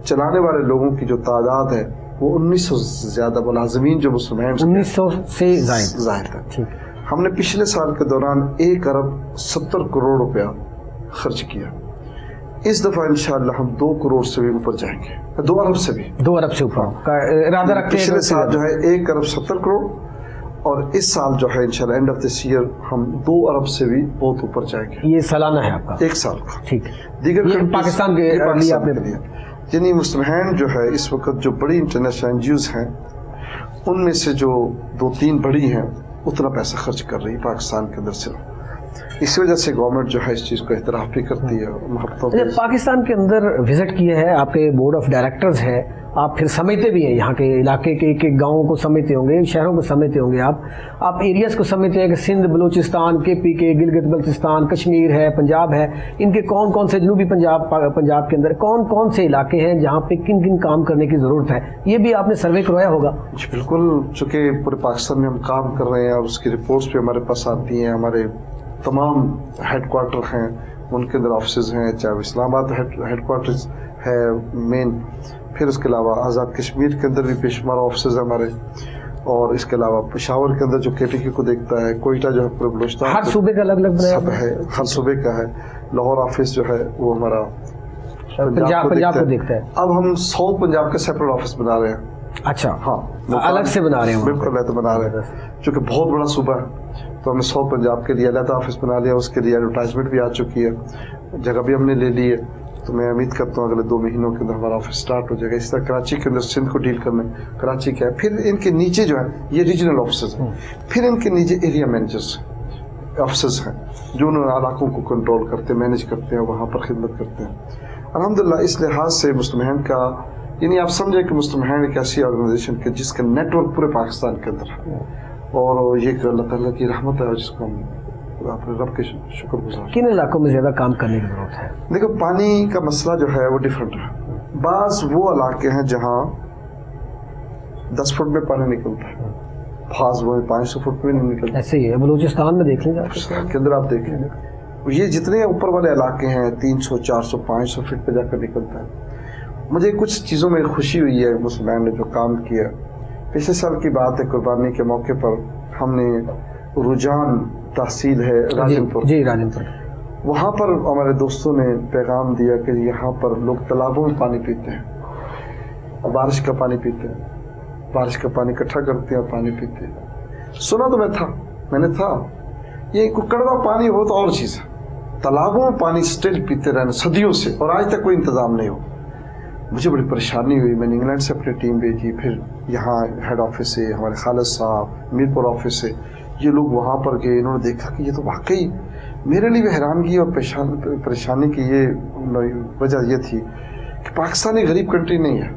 چلانے والے لوگوں کی جو تعداد ہے وہ 1900 سے زیادہ ملازمین جو مسلم ہیں 1900 سے زائد ہے. ہم نے پچھلے سال کے دوران 1 ارب 70 کروڑ روپیہ خرچ کیا. اس دفعہ انشاءاللہ ہم 2 کروڑ سے بھی اوپر جائیں گے، 2 ارب سے بھی، 2 ارب سے اوپر کا ارادہ رکھتے ہیں. پچھلے سال جو ہے 1 ارب 70 کروڑ، اور اس سال جو ہے انشاءاللہ اینڈ آف دس ایئر ہم 2 ارب سے بھی بہت اوپر جائیں گے. یہ سالانہ ہے آپ کا؟ 1 سال کا. ٹھیک. دیگر پاکستان کے لیے یعنی مسلم ہینڈ جو ہے اس وقت جو بڑی انٹرنیشنل این جی اوز ہیں ان میں سے جو 2-3 بڑی ہیں اتنا پیسہ خرچ کر رہی ہے پاکستان کے اندر سے. اس وجہ سے گورنمنٹ جو ہے اس چیز کو احتراف بھی کرتی ہے. محبتوں پاکستان کے اندر وزٹ کیے ہیں، آپ کے بورڈ آف ڈائریکٹرز ہیں، آپ پھر سمجھتے بھی ہیں یہاں کے علاقے کے ایک ایک گاؤں کو سمجھتے ہوں گے، شہروں کو سمجھتے ہوں گے، آپ ایریاز کو سمجھتے ہیں کہ سندھ، بلوچستان، کے پی کے، گلگت بلتستان، کشمیر ہے، پنجاب ہے، ان کے کون کون سے، جنوبی پنجاب کے اندر کون کون سے علاقے ہیں جہاں پہ کن کن کام کرنے کی ضرورت ہے. یہ بھی آپ نے سروے کروایا ہوگا؟ جی بالکل. چونکہ پورے پاکستان میں ہم کام کر رہے ہیں اور اس کی رپورٹس بھی ہمارے پاس آتی ہیں. ہمارے تمام ہیڈ کوارٹر ہیں، ان کے اندر آفسز ہیں، چاہے اسلام آباد ہیڈ کوارٹرز ہے مین، پھر اس کے علاوہ آزاد کشمیر کے اندر بھی بے شمار آفسز ہیں ہمارے، اور اس کے علاوہ پشاور کے اندر جو کے ٹی کے کو دیکھتا ہے، کوئٹہ جو ہے پورے بلوچستان، ہر صوبے کا الگ الگ سب ہے، ہر صوبے کا ہے. لاہور آفس جو ہے وہ ہمارا پنجاب کو دیکھتا ہے. اب ہم ساؤتھ پنجاب کا سیپریٹ آفس بنا رہے ہیں. اچھا. ہاں الگ سے بنا رہے ہیں؟ بالکل الگ بنا رہے ہیں، چونکہ بہت بڑا صوبہ ہے تو ہم نے ساؤتھ پنجاب کے لیے علیحدہ آفس بنا لیا. اس کے لیے ایڈورٹائزمنٹ بھی آ چکی ہے، جگہ بھی ہم نے لے لی ہے. تو میں امید کرتا ہوں اگلے 2 مہینوں کے اندر ہمارا آفس سٹارٹ ہو جائے گا. اس طرح کراچی کے اندر سندھ کو ڈیل کرنا ہے، کراچی کا ہے. پھر ان کے نیچے جو ہے یہ ریجنل آفسز ہیں، پھر ان کے نیچے ایریا مینیجرز آفسز ہیں جو ان علاقوں کو کنٹرول کرتے ہیں، مینیج کرتے ہیں، وہاں پر خدمت کرتے ہیں. الحمدللہ اس لحاظ سے مسلم ہینڈ کا، یعنی آپ سمجھیں کہ مسلم ہینڈ ایک ایسی آرگنائزیشن کہ جس کا نیٹ ورک پورے پاکستان کے اندر ہے. اور یہ کہ اللہ تعالیٰ کی رحمت ہے جس کو ہم اپنے رب کے شکر گزار. کن علاقوں میں زیادہ کام کرنے کی ضرورت ہے؟ دیکھو پانی کا مسئلہ جو ہے وہ ڈیفرنٹ ہے. بعض وہ علاقے ہیں جہاں 10 فٹ میں پانی نکلتا ہے, بعض وہ 500 فٹ میں نہیں نکلتا. ایسے ہی ہے بلوچستان میں دیکھ لیں کے اندر آپ دیکھیں یہ جتنے اوپر والے علاقے ہیں 300 400 500 فٹ پہ جا کر نکلتا ہے. مجھے کچھ چیزوں میں خوشی ہوئی ہے مسلمان نے جو کام کیا. پچھلے سال کی بات ہے قربانی کے موقع پر ہم نے رجحان تحصیل ہے راجن پور, جی راجن پور, وہاں پر ہمارے دوستوں نے پیغام دیا کہ یہاں پر لوگ تالابوں میں پانی پیتے ہیں, بارش کا پانی پیتے ہیں, بارش کا پانی اکٹھا کرتے ہیں اور پانی پیتے ہیں. سنا تو میں نے تھا یہ کوئی کڑوا پانی ہو تو اور چیز ہے, تالابوں میں پانی اسٹل پیتے رہنا صدیوں سے اور آج تک کوئی انتظام نہیں ہو. مجھے بڑی پریشانی ہوئی, میں نے انگلینڈ سے اپنی ٹیم بھیجی, پھر یہاں ہیڈ آفس سے ہمارے خالد صاحب میر پور آفس سے یہ لوگ وہاں پر گئے. انہوں نے دیکھا کہ یہ تو واقعی میرے لیے بھی حیرانگی اور پریشانی کی یہ وجہ یہ تھی کہ پاکستانی غریب کنٹری نہیں ہے,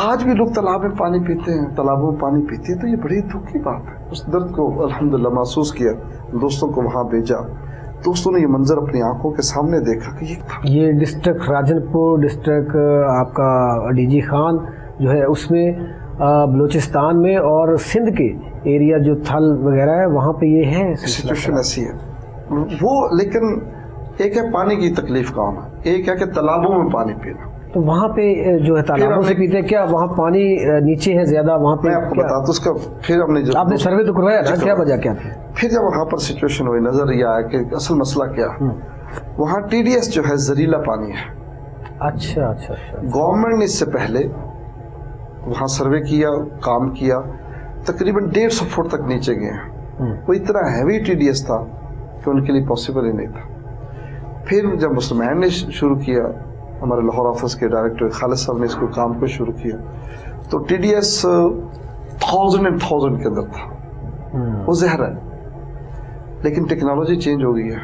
آج بھی لوگ تالاب میں پانی پیتے ہیں, تالابوں میں پانی پیتے ہیں. تو یہ بڑی دکھ کی بات ہے. اس درد کو الحمدللہ محسوس کیا, دوستوں کو وہاں بھیجا, دوستوں نے یہ منظر اپنی آنکھوں کے سامنے دیکھا کہ یہ ڈسٹرکٹ راجن پور ڈسٹرکٹ آپ کا ڈی جی خان جو ہے اس میں بلوچستان میں اور سندھ کے ایریا جو تھل وغیرہ ہے وہاں پہ یہ ہے سچویشن ایسی ہے وہ. لیکن ایک ہے پانی کی تکلیف کا ہونا, ایک ہے کہ تالابوں میں پانی پینا. تو وہاں پہ جو ہے تالابوں سے پیتے کیا وہاں پانی نیچے ہے زیادہ وہاں پہ؟ میں آپ کو بتاتا ہوں اس کا. پھر آپ نے سروے تو کروایا نا, کیا وجہ کیا تھی؟ پھر جب وہاں پر سچویشن ہوئی نظر یہ آیا کہ اصل مسئلہ کیا, وہاں ٹی ڈی ایس جو ہے زہریلا پانی ہے. اچھا. گورنمنٹ نے اس سے پہلے وہاں سروے کیا, کام کیا, تقریباً 150 فٹ تک نیچے گئے ہیں. وہ اتنا ہیوی ٹی ڈی ایس تھا کہ ان کے لیے پاسبل ہی نہیں تھا. پھر جب مسلمان نے شروع کیا, ہمارے لاہور آفس کے ڈائریکٹر خالد صاحب نے اس کو کام کو شروع کیا, تو ٹی ڈی ایس 1000 کے اندر تھا. وہ زہر ہے, لیکن ٹیکنالوجی چینج ہو گئی ہے,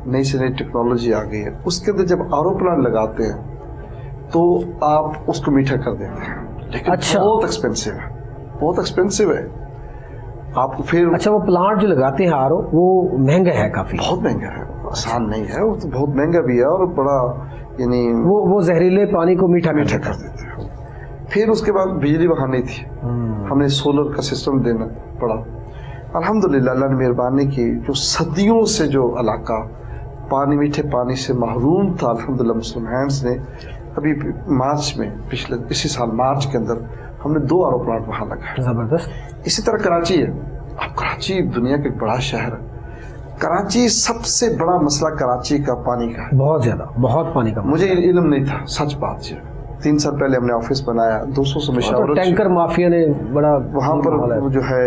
نئی سے نئی ٹیکنالوجی آ گئی ہے. اس کے اندر جب آر او پلانٹ لگاتے ہیں تو آپ اس کو میٹھا کر دیتے ہیں, لیکن بہت ایکسپینسو ہے. آپ کو پھر وہ پلانٹ جو لگاتے ہیں آر او وہ مہنگا ہے, کافی بہت مہنگا ہے, آسان نہیں ہے, وہ تو بہت مہنگا بھی ہے اور بڑا یعنی وہ زہریلے پانی کو میٹھا کر دیتے ہیں. پھر اس کے بعد بجلی وہاں نہیں تھی, ہم نے سولر کا سسٹم دینا پڑا. الحمدللہ اللہ نے مہربانی کی, جو صدیوں سے جو علاقہ پانی میٹھے پانی سے محروم تھا, الحمدللہ مسلم ہینڈز نے ابھی مارچ میں اسی سال مارچ کے اندر ہم نے 2 آر او پلانٹ وہاں لگائے. زبردست. اسی طرح کراچی ہے. اب کراچی دنیا کا ایک بڑا شہر ہے. کراچی سب سے بڑا مسئلہ کراچی کا پانی کا ہے, بہت زیادہ, بہت پانی کا. مجھے علم نہیں تھا, سچ بات ہے. 3 سال پہلے ہم نے آفس بنایا, 200 سے مشاورت, ٹینکر مافیا نے بڑا وہاں پر جو ہے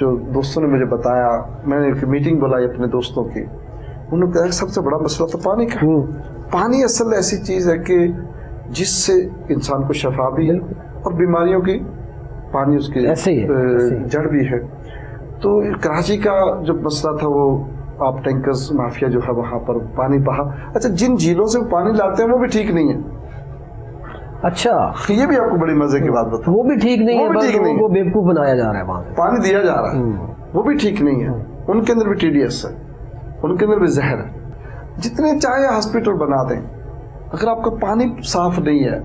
جو دوستوں نے مجھے بتایا, میں نے ایک میٹنگ بلائی اپنے دوستوں کی, انہوں نے کہا سب سے بڑا مسئلہ تو پانی کا. پانی اصل ایسی چیز ہے کہ جس سے انسان کو شفا بھی اور بیماریوں کی پانی اس کی جڑ بھی ہے. تو کراچی کا جو مسئلہ تھا وہ آپ ٹینکرز مافیا جو ہے وہاں پر پانی بہا. اچھا, جن جھیلوں سے پانی لاتے ہیں وہ بھی ٹھیک نہیں ہے. اچھا, یہ بھی آپ کو بڑی مزے کی بات بتاؤں, وہ بھی ٹھیک نہیں ہے, وہ بیوقوف بنایا جا رہا ہے, وہاں پانی دیا جا رہا ہے, وہ بھی ٹھیک نہیں ہے. ان کے اندر بھی ٹی ڈی ایس ہے, ان کے اندر بھی زہر ہے. جتنے چاہے ہاسپٹل بنا دیں, اگر آپ کا پانی صاف نہیں ہے,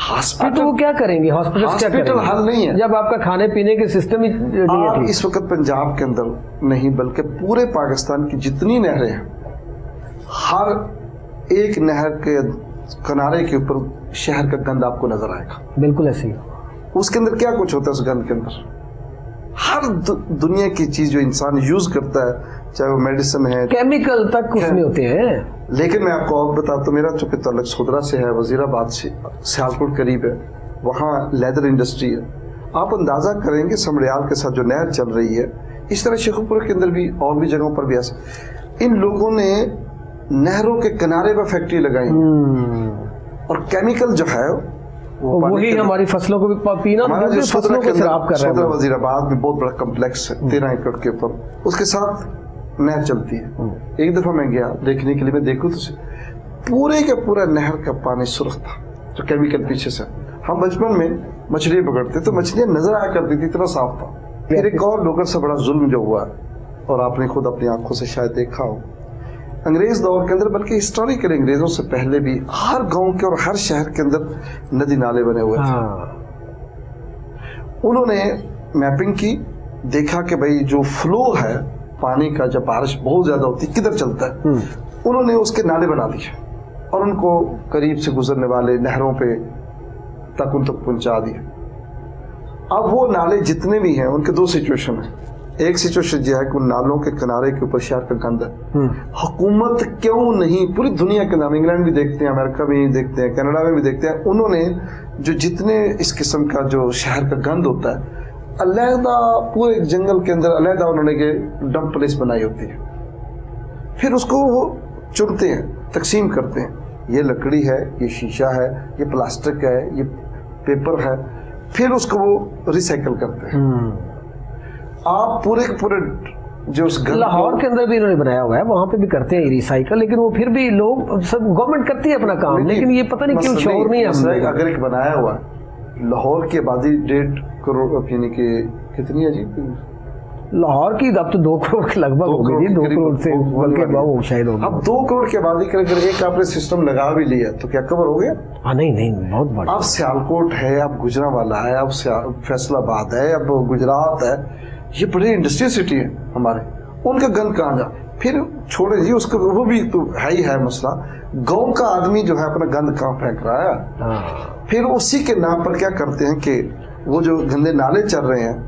ہاسپٹل وہ کیا کریں گے؟ ہاسپٹل حل نہیں ہے جب آپ کا کھانے پینے کے سسٹم ہی نہیں ہے. اس وقت پنجاب کے اندر نہیں بلکہ پورے پاکستان کی جتنی نہریں ہیں, ہر ایک نہر کے کنارے کے اوپر شہر کا گند آپ کو نظر آئے گا. بالکل ایسے ہی. اس کے اندر کیا کچھ ہوتا ہے, اس گند کے اندر ہر دنیا کی چیز جو انسان یوز کرتا ہے, چاہے وہ میڈیسن ہے, کیمیکل تک اس میں ہوتے ہیں. لیکن میں آپ کو اور بتاتا ہوں, میرا چونکہ تعلق سودرا سے ہے, وزیر آباد سے سیالکوٹ قریب ہے, وہاں لیدر انڈسٹری ہے. آپ اندازہ کریں گے سمڑیال کے ساتھ جو نہر چل رہی ہے, اس طرح شیخو پور کے اندر بھی اور بھی جگہوں پر بھی ایسا. ان لوگوں نے نہروں کے کنارے پر فیکٹری لگائی اور کیمیکل جو ہے وہی ہماری فصلوں کو بھی پینا, فصلوں کو خراب کر رہا ہے. وزیر آباد میں بہت بڑا کمپلیکس ہے 13 ایکڑ کے اوپر, اس کے ساتھ نہر چلتی ہے. ایک دفعہ میں گیا دیکھنے کے لیے, میں دیکھوں تو پورے کا پورا نہر کا پانی سرخ تھا, جو کیمیکل پیچھے سے. ہم بچپن میں مچھلی پکڑتے تو مچھلیاں نظر آیا کرتی تھی, اتنا صاف تھا پھر ایک اور ڈوگر سے بڑا ظلم جو ہوا اور آپ نے خود اپنی آنکھوں سے شاید دیکھا ہو انگریز دور کے اندر، بلکہ ہسٹوریکل انگریزوں سے پہلے بھی ہر گاؤں کے اور ہر شہر کے اندر ندی نالے بنے ہوئے تھے. انہوں نے میپنگ کی، دیکھا کہ بھائی جو فلو ہے پانی کا جب بارش بہت زیادہ ہوتی ہے کدھر چلتا ہے. انہوں نے اس کے نالے بنا دیے اور ان کو قریب سے گزرنے والے نہروں پہ تک ان تک پہنچا دیے. اب وہ نالے جتنے بھی ہیں ان کے دو سچویشن ہیں. ایک سچویشن یہ ہے کہ ان نالوں کے کنارے کے اوپر شہر کا گند ہے. حکومت کیوں نہیں، پوری دنیا کے نام انگلینڈ بھی دیکھتے ہیں، امریکہ بھی دیکھتے ہیں، کینیڈا میں بھی دیکھتے ہیں، انہوں نے جو جتنے اس قسم کا جو شہر کا گند ہوتا ہے علیحدہ پورے جنگل کے اندر علیحدہ انہوں نے یہ ڈمپ پلیس بنائی ہوتی ہے. پھر اس کو وہ چنتے ہیں، تقسیم کرتے ہیں، یہ لکڑی ہے، یہ شیشہ ہے، یہ پلاسٹک ہے، یہ پیپر ہے، پھر اس کو وہ ریسائیکل کرتے ہیں. آپ پورے جو اس لاہور کے اندر بھی انہوں نے بنایا ہوا ہے، وہاں پہ بھی کرتے ہیں ریسائیکل، لیکن وہ پھر بھی لوگ سب گورنمنٹ کرتی ہے اپنا کام، لیکن یہ پتہ نہیں کیوں شعور نہیں ہے. اگر ایک بنایا ہوا لاہور کی آبادی 1.5 کروڑ یعنی کہ کتنی ہے جی لاہور کی اب تو 2 کروڑ کے لگ بھگ ہو گئی، 2 کروڑ سے بلکہ وہ شاید ہوگی. اب 2 کروڑ کی آبادی کے اگر ایک آپ نے سسٹم لگا بھی لیا تو کیا کور ہو گیا؟ نہیں بہت بڑا. اب سیالکوٹ ہے، اب گجرانوالہ ہے، اب فیصل آباد ہے، اب گجرات ہے، یہ بڑے انڈسٹریل سٹی ہیں ہمارے، ان کا گند کہاں جا؟ پھر چھوڑے جی اس کو، وہ بھی تو ہے ہی ہے مسئلہ. گاؤں کا آدمی جو ہے اپنا گند کہاں پھینک رہا ہے؟ پھر اسی کے نام پر کیا کرتے ہیں کہ وہ جو گندے نالے چل رہے ہیں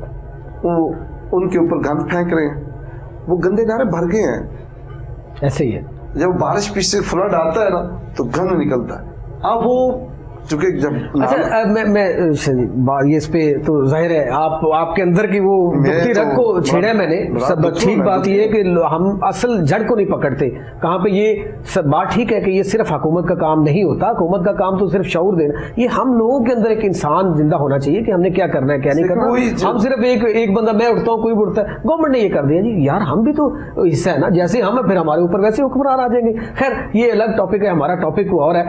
وہ ان کے اوپر گند پھینک رہے ہیں. وہ گندے نالے بھر گئے ہیں، ایسے ہی ہے. جب بارش پیچھے سے فلڈ آتا ہے نا تو گند نکلتا ہے. اب وہ چونکہ جب میں یہ اس پہ تو ظاہر ہے آپ کے اندر کی وہ دکھتی رگ کو چھیڑا میں نے. سب ٹھیک بات یہ ہے کہ ہم اصل جڑ کو نہیں پکڑتے کہاں پہ. یہ سب بات ٹھیک ہے کہ یہ صرف حکومت کا کام نہیں ہوتا، حکومت کا کام تو صرف شعور دینا. یہ ہم لوگوں کے اندر ایک انسان زندہ ہونا چاہیے کہ ہم نے کیا کرنا ہے کیا نہیں کرنا. ہم صرف ایک بندہ میں اٹھتا ہوں کوئی اٹھتا ہے، گورنمنٹ نے یہ کر دیا جی یار، ہم بھی تو حصہ ہے نا، جیسے ہم پھر ہمارے اوپر ویسے حکمران آ جائیں گے. خیر یہ الگ ٹاپک ہے، ہمارا ٹاپک اور ہے.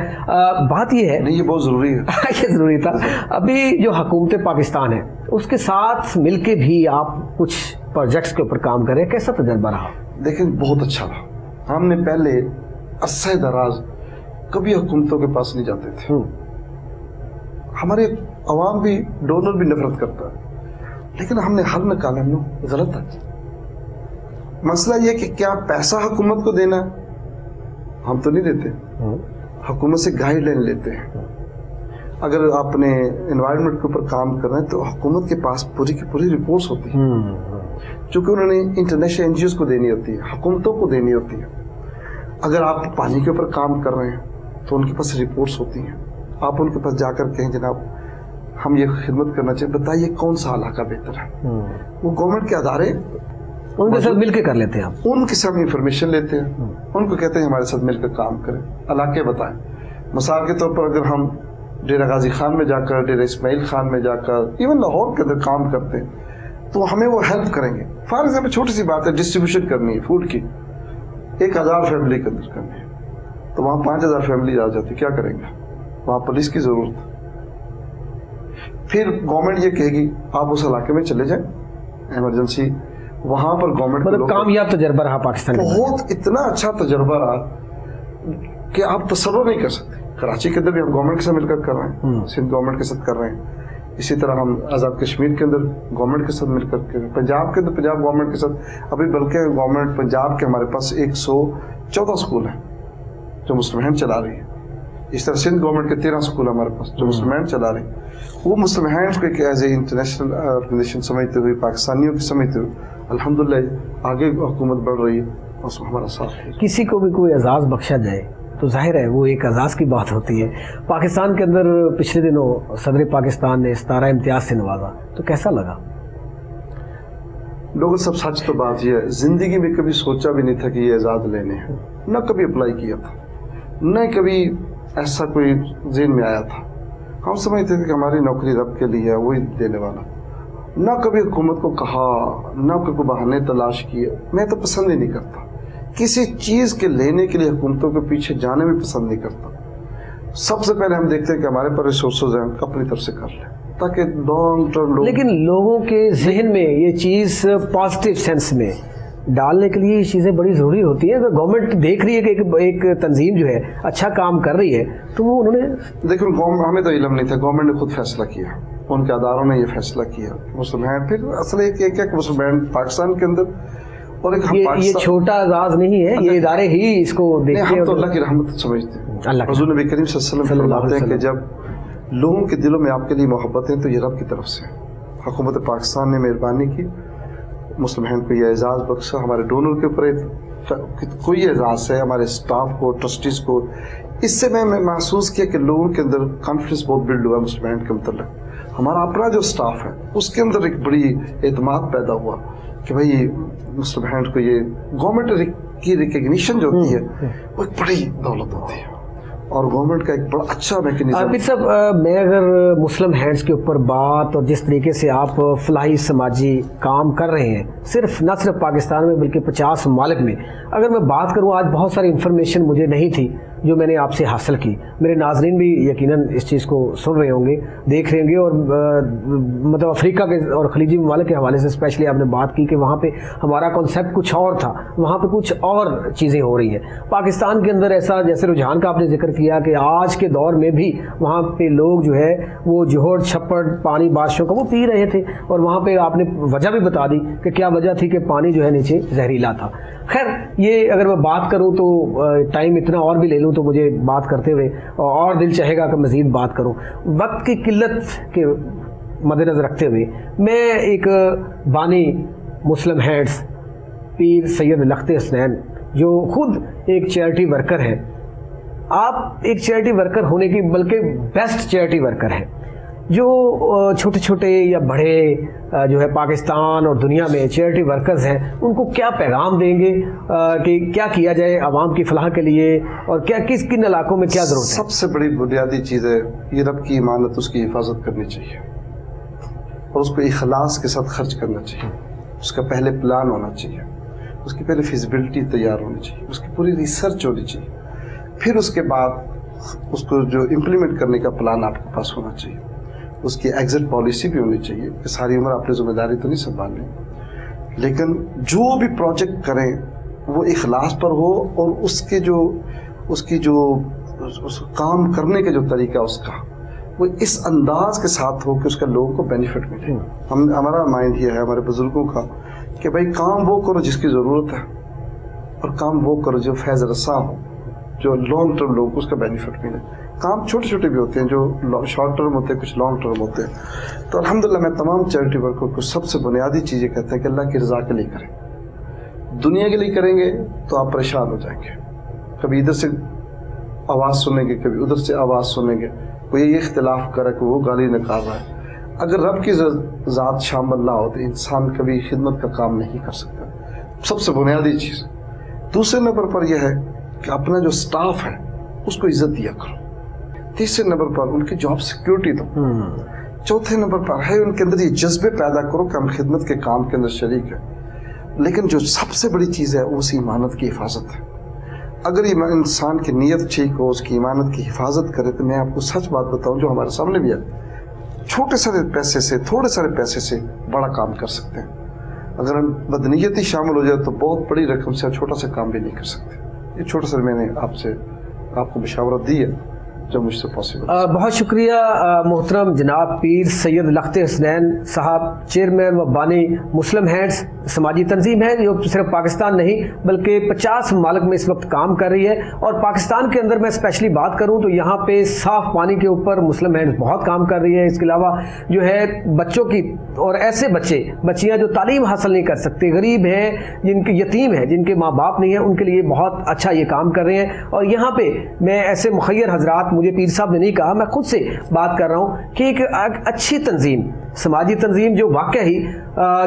بات یہ ہے نہیں، یہ بہت ضروری ہے، یہ ضروری تھا. ابھی جو حکومت پاکستان ہے اس کے ساتھ مل کے بھی آپ کچھ پروجیکٹس کے اوپر کام کریں، کیسا تجربہ رہا؟ دیکھیں بہت اچھا رہا. ہم نے پہلے عرصہ دراز کبھی حکومتوں کے پاس نہیں جاتے تھے. ہمارے عوام بھی، ڈونر بھی نفرت کرتا ہے، لیکن ہم نے حل نکالا. ہم لوگ غلط ہے. مسئلہ یہ کہ کیا پیسہ حکومت کو دینا ہے؟ ہم تو نہیں دیتے، حکومت سے گائیڈ لائن لیتے ہیں. اگر آپ نے انوائرمنٹ کے اوپر کام کر رہے ہیں تو حکومت کے پاس پوری کی پوری رپورٹس ہوتی ہیں، چونکہ انہوں نے انٹرنیشنل این جی اوز کو دینی ہوتی ہے، حکومتوں کو دینی ہوتی ہے. اگر آپ پانی کے اوپر کام کر رہے ہیں تو ان کے پاس رپورٹس ہوتی ہیں. آپ ان کے پاس جا کر کہیں جناب ہم یہ خدمت کرنا چاہیے، بتائیے کون سا علاقہ بہتر ہے. وہ گورنمنٹ کے ادارے ان کے ساتھ مل کے کر لیتے ہیں، ان کے ساتھ انفارمیشن لیتے ہیں، ان کو کہتے ہیں ہمارے ساتھ مل کر کام کریں، علاقے بتائیں. مثال کے طور پر اگر ہم ڈیرہ غازی خان میں جا کر، ڈیرہ اسماعیل خان میں جا کر، ایون لاہور کے اندر کام کرتے ہیں تو ہمیں وہ ہیلپ کریں گے. فار ایگزامپل چھوٹی سی بات ہے، ڈسٹریبیوشن کرنی ہے فوڈ کی، 1000 فیملی کے اندر کرنی ہے تو وہاں 5000 فیملی آ جاتی، کیا کریں گے؟ وہاں پولیس کی ضرورت ہے. پھر گورنمنٹ یہ کہے گی آپ اس علاقے میں چلے جائیں ایمرجنسی، وہاں پر گورنمنٹ مطلب کامیاب تجربہ رہا پاکستان میں. بہت اتنا اچھا تجربہ رہا کہ آپ تصور نہیں کر سکتے. کراچی کے اندر بھی ہم گورنمنٹ کے ساتھ مل کر کر رہے ہیں، سندھ گورنمنٹ کے ساتھ کر رہے ہیں. اسی طرح ہم آزاد کشمیر کے اندر گورنمنٹ کے ساتھ مل کر کے، پنجاب کے اندر پنجاب گورنمنٹ کے ساتھ. ابھی بلکہ گورنمنٹ پنجاب کے ہمارے پاس 114 سکول ہیں جو مسلم ہینڈ چلا رہی ہے. اس طرح سندھ گورنمنٹ کے 13 سکول ہمارے پاس جو مسلم ہینڈ چلا رہی ہے. وہ مسلم ہینڈ کو ایک ایز اے انٹرنیشنل آرگنائزیشن سمجھتے ہوئے، پاکستانیوں کی سمجھتے ہوئے الحمدللہ آگے حکومت بڑھ رہی ہے اور اس میں ہمارا ساتھ ہے. کسی کو بھی کوئی اعزاز بخشا جائے تو ظاہر ہے وہ ایک اعزاز کی بات ہوتی ہے. پاکستان کے اندر پچھلے دنوں صدر پاکستان نے ستارہ امتیاز سے نوازا تو کیسا لگا؟ لوگوں سب سچ تو بات یہ ہے، زندگی میں کبھی سوچا بھی نہیں تھا کہ یہ اعزاز لینے ہیں، نہ کبھی اپلائی کیا تھا، نہ کبھی ایسا کوئی ذہن میں آیا تھا. ہم سمجھتے تھے کہ ہماری نوکری رب کے لیے ہے، وہی دینے والا. نہ کبھی حکومت کو کہا، نہ کوئی بہانے تلاش کیے. میں تو پسند ہی نہیں کرتا کسی چیز کے لینے کے لیے حکومتوں کے پیچھے جانے میں پسند نہیں کرتا. سب سے پہلے ہم دیکھتے ہیں کہ ہمارے پر ریسورسز ہیں، اپنی طرف سے کر لیں. تاکہ لانگ ٹرم لوگ. لیکن لوگوں کے ذہن میں یہ چیز پازیٹیو سینس میں ڈالنے کے لیے یہ چیزیں بڑی ضروری ہوتی ہیں. اگر گورنمنٹ دیکھ رہی ہے کہ ایک تنظیم جو ہے اچھا کام کر رہی ہے تو وہ انہوں نے دیکھو ہمیں تو علم نہیں تھا, گورنمنٹ نے خود فیصلہ کیا, ان کے اداروں نے یہ فیصلہ کیا مسلم ہینڈ. پھر اصل یہ کیا کہ مسلم ہینڈ پاکستان کے اندر اور ایک یہ چھوٹا اعزاز نہیں ہے, یہ ادارے ہی اس کو دیکھتے ہیں. ہم تو اللہ کی رحمت سمجھتے ہیں. حضور نبی کریم صلی اللہ علیہ وسلم فرماتے ہیں کہ جب لوگوں کے دلوں میں آپ کے لیے محبت ہے تو یہ رب کی طرف سے. حکومت پاکستان نے مہربانی کی, مسلم ہینڈ کو یہ اعزاز بخشا. ہمارے ڈونر کے اوپر کوئی اعزاز ہے, ہمارے اسٹاف کو, ٹرسٹیز کو. اس سے میں محسوس کیا کہ لوگوں کے اندر کانفیڈنس بہت بلڈ ہوا مسلم ہینڈ کے متعلق. ہمارا اپنا جو اسٹاف ہے اس کے اندر ایک بڑی اعتماد پیدا ہوا کہ بھائی مسلم ہینڈ کو یہ گورنمنٹ کی ریکگنیشن جو ہوتی ہے وہ ایک بڑی دولت ہوتی ہے اور گورنمنٹ کا ایک بڑا اچھا میکنزم. عابد صاحب, میں اگر مسلم ہینڈز کے اوپر بات اور جس طریقے سے آپ فلاحی سماجی کام کر رہے ہیں صرف نہ صرف پاکستان میں بلکہ 50 ممالک میں, اگر میں بات کروں آج بہت ساری انفارمیشن مجھے نہیں تھی جو میں نے آپ سے حاصل کی. میرے ناظرین بھی یقیناً اس چیز کو سن رہے ہوں گے, دیکھ رہے ہوں گے. اور مطلب افریقہ کے اور خلیجی ممالک کے حوالے سے اسپیشلی آپ نے بات کی کہ وہاں پہ ہمارا کانسیپٹ کچھ اور تھا, وہاں پہ کچھ اور چیزیں ہو رہی ہیں. پاکستان کے اندر ایسا جیسے رجحان کا آپ نے ذکر کیا کہ آج کے دور میں بھی وہاں پہ لوگ جو ہے وہ جوہر چھپڑ پانی بادشاہوں کا وہ پی رہے تھے, اور وہاں پہ آپ نے وجہ بھی بتا دی کہ کیا وجہ تھی کہ پانی جو ہے نیچے زہریلا تھا. خیر, یہ اگر میں بات کروں تو ٹائم اتنا اور بھی لے لوں تو مجھے بات کرتے ہوئے اور دل چاہے گا کہ مزید بات کروں. وقت کی قلت کے مد نظر رکھتے ہوئے میں ایک بانی مسلم ہینڈز پیر سید لخت حسنین جو خود ایک چیریٹی ورکر ہے, آپ ایک چیریٹی ورکر ہونے کی بلکہ بیسٹ چیریٹی ورکر ہیں, جو چھوٹے چھوٹے یا بڑے جو ہے پاکستان اور دنیا میں چیریٹی ورکرز ہیں ان کو کیا پیغام دیں گے کہ کیا کیا جائے عوام کی فلاح کے لیے اور کیا کس کن علاقوں میں کیا ضرورت ہے؟ سب سے بڑی بنیادی چیز ہے یہ رب کی امانت, اس کی حفاظت کرنی چاہیے اور اس کو اخلاص کے ساتھ خرچ کرنا چاہیے. اس کا پہلے پلان ہونا چاہیے, اس کی پہلے فیزیبلٹی تیار ہونی چاہیے, اس کی پوری ریسرچ ہونی چاہیے, پھر اس کے بعد اس کو جو امپلیمنٹ کرنے کا پلان آپ کے پاس ہونا چاہیے, اس کی ایگزٹ پالیسی بھی ہونی چاہیے کہ ساری عمر آپ نے ذمہ داری تو نہیں سنبھالنی, لیکن جو بھی پروجیکٹ کریں وہ اخلاص پر ہو اور اس کی جو کام کرنے کا جو طریقہ اس کا وہ اس انداز کے ساتھ ہو کہ اس کا لوگوں کو بینیفٹ ملے. ہمارا مائنڈ یہ ہے ہمارے بزرگوں کا کہ بھائی کام وہ کرو جس کی ضرورت ہے اور کام وہ کرو جو فیض رساں ہو, جو لانگ ٹرم لوگوں کو اس کا بینیفٹ ملے. کام چھوٹے چھوٹے بھی ہوتے ہیں جو شارٹ ٹرم ہوتے ہیں, کچھ لانگ ٹرم ہوتے ہیں. تو الحمدللہ میں تمام چیریٹی ورکر کو سب سے بنیادی چیز یہ کہتے ہیں کہ اللہ کی رضا کے لیے کریں. دنیا کے لیے کریں گے تو آپ پریشان ہو جائیں گے, کبھی ادھر سے آواز سنیں گے کبھی ادھر سے آواز سنیں گے, کوئی یہ اختلاف کرے کہ وہ گالی نکال رہا ہے. اگر رب کی ذات شامل نہ ہو تو انسان کبھی خدمت کا کام نہیں کر سکتا. سب سے بنیادی چیز. دوسرے نمبر پر یہ ہے کہ اپنا جو سٹاف ہے اس کو عزت دیا کرو. تیسرے نمبر پر ان کی جاب سیکیورٹی دو. چوتھے نمبر پر ہے ان کے اندر یہ جذبے پیدا کرو کہ ہم خدمت کے کام کے اندر شریک ہیں. لیکن جو سب سے بڑی چیز ہے وہ اس ایمانت کی حفاظت ہے. اگر انسان کی نیت ٹھیک ہو, اس کی ایمانت کی حفاظت کرے, تو میں آپ کو سچ بات بتاؤں جو ہمارے سامنے بھی ہے, چھوٹے سارے پیسے سے, تھوڑے سارے پیسے سے بڑا کام کر سکتے ہیں. اگر ہم بدنیتی شامل ہو جائے تو بہت بڑی رقم سے چھوٹا سا کام بھی نہیں کر سکتے. یہ چھوٹا سا میں نے آپ کو مشاورت دی ہے جو مجھ سے پاسبل. بہت شکریہ محترم جناب پیر سید لخت حسنین صاحب, چیئرمین و بانی مسلم ہینڈز سماجی تنظیم ہے جو صرف پاکستان نہیں بلکہ 50 ممالک میں اس وقت کام کر رہی ہے. اور پاکستان کے اندر میں اسپیشلی بات کروں تو یہاں پہ صاف پانی کے اوپر مسلم ہینڈز بہت کام کر رہی ہے. اس کے علاوہ جو ہے بچوں کی اور ایسے بچیاں جو تعلیم حاصل نہیں کر سکتے, غریب ہیں, جن کے یتیم ہیں, جن کے ماں باپ نہیں ہیں, ان کے لیے بہت اچھا یہ کام کر رہے ہیں. اور یہاں پہ میں ایسے مخیر حضرات, مجھے پیر صاحب نے نہیں کہا, میں خود سے بات کر رہا ہوں کہ ایک اچھی تنظیم, سماجی تنظیم جو واقعی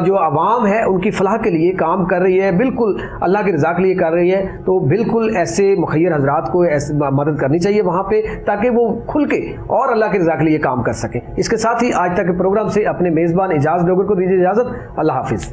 جو عوام ہے ان کی فلاح کے لیے کام کر رہی ہے, بالکل اللہ کی رضا کے لیے کر رہی ہے, تو بالکل ایسے مخیر حضرات کو مدد کرنی چاہیے وہاں پہ تاکہ وہ کھل کے اور اللہ کی رضا کے لیے کام کر سکیں. اس کے ساتھ ہی آج تک کے پروگرام سے اپنے میزبان اعجاز ڈوگر کو دیجیے اجازت. اللہ حافظ.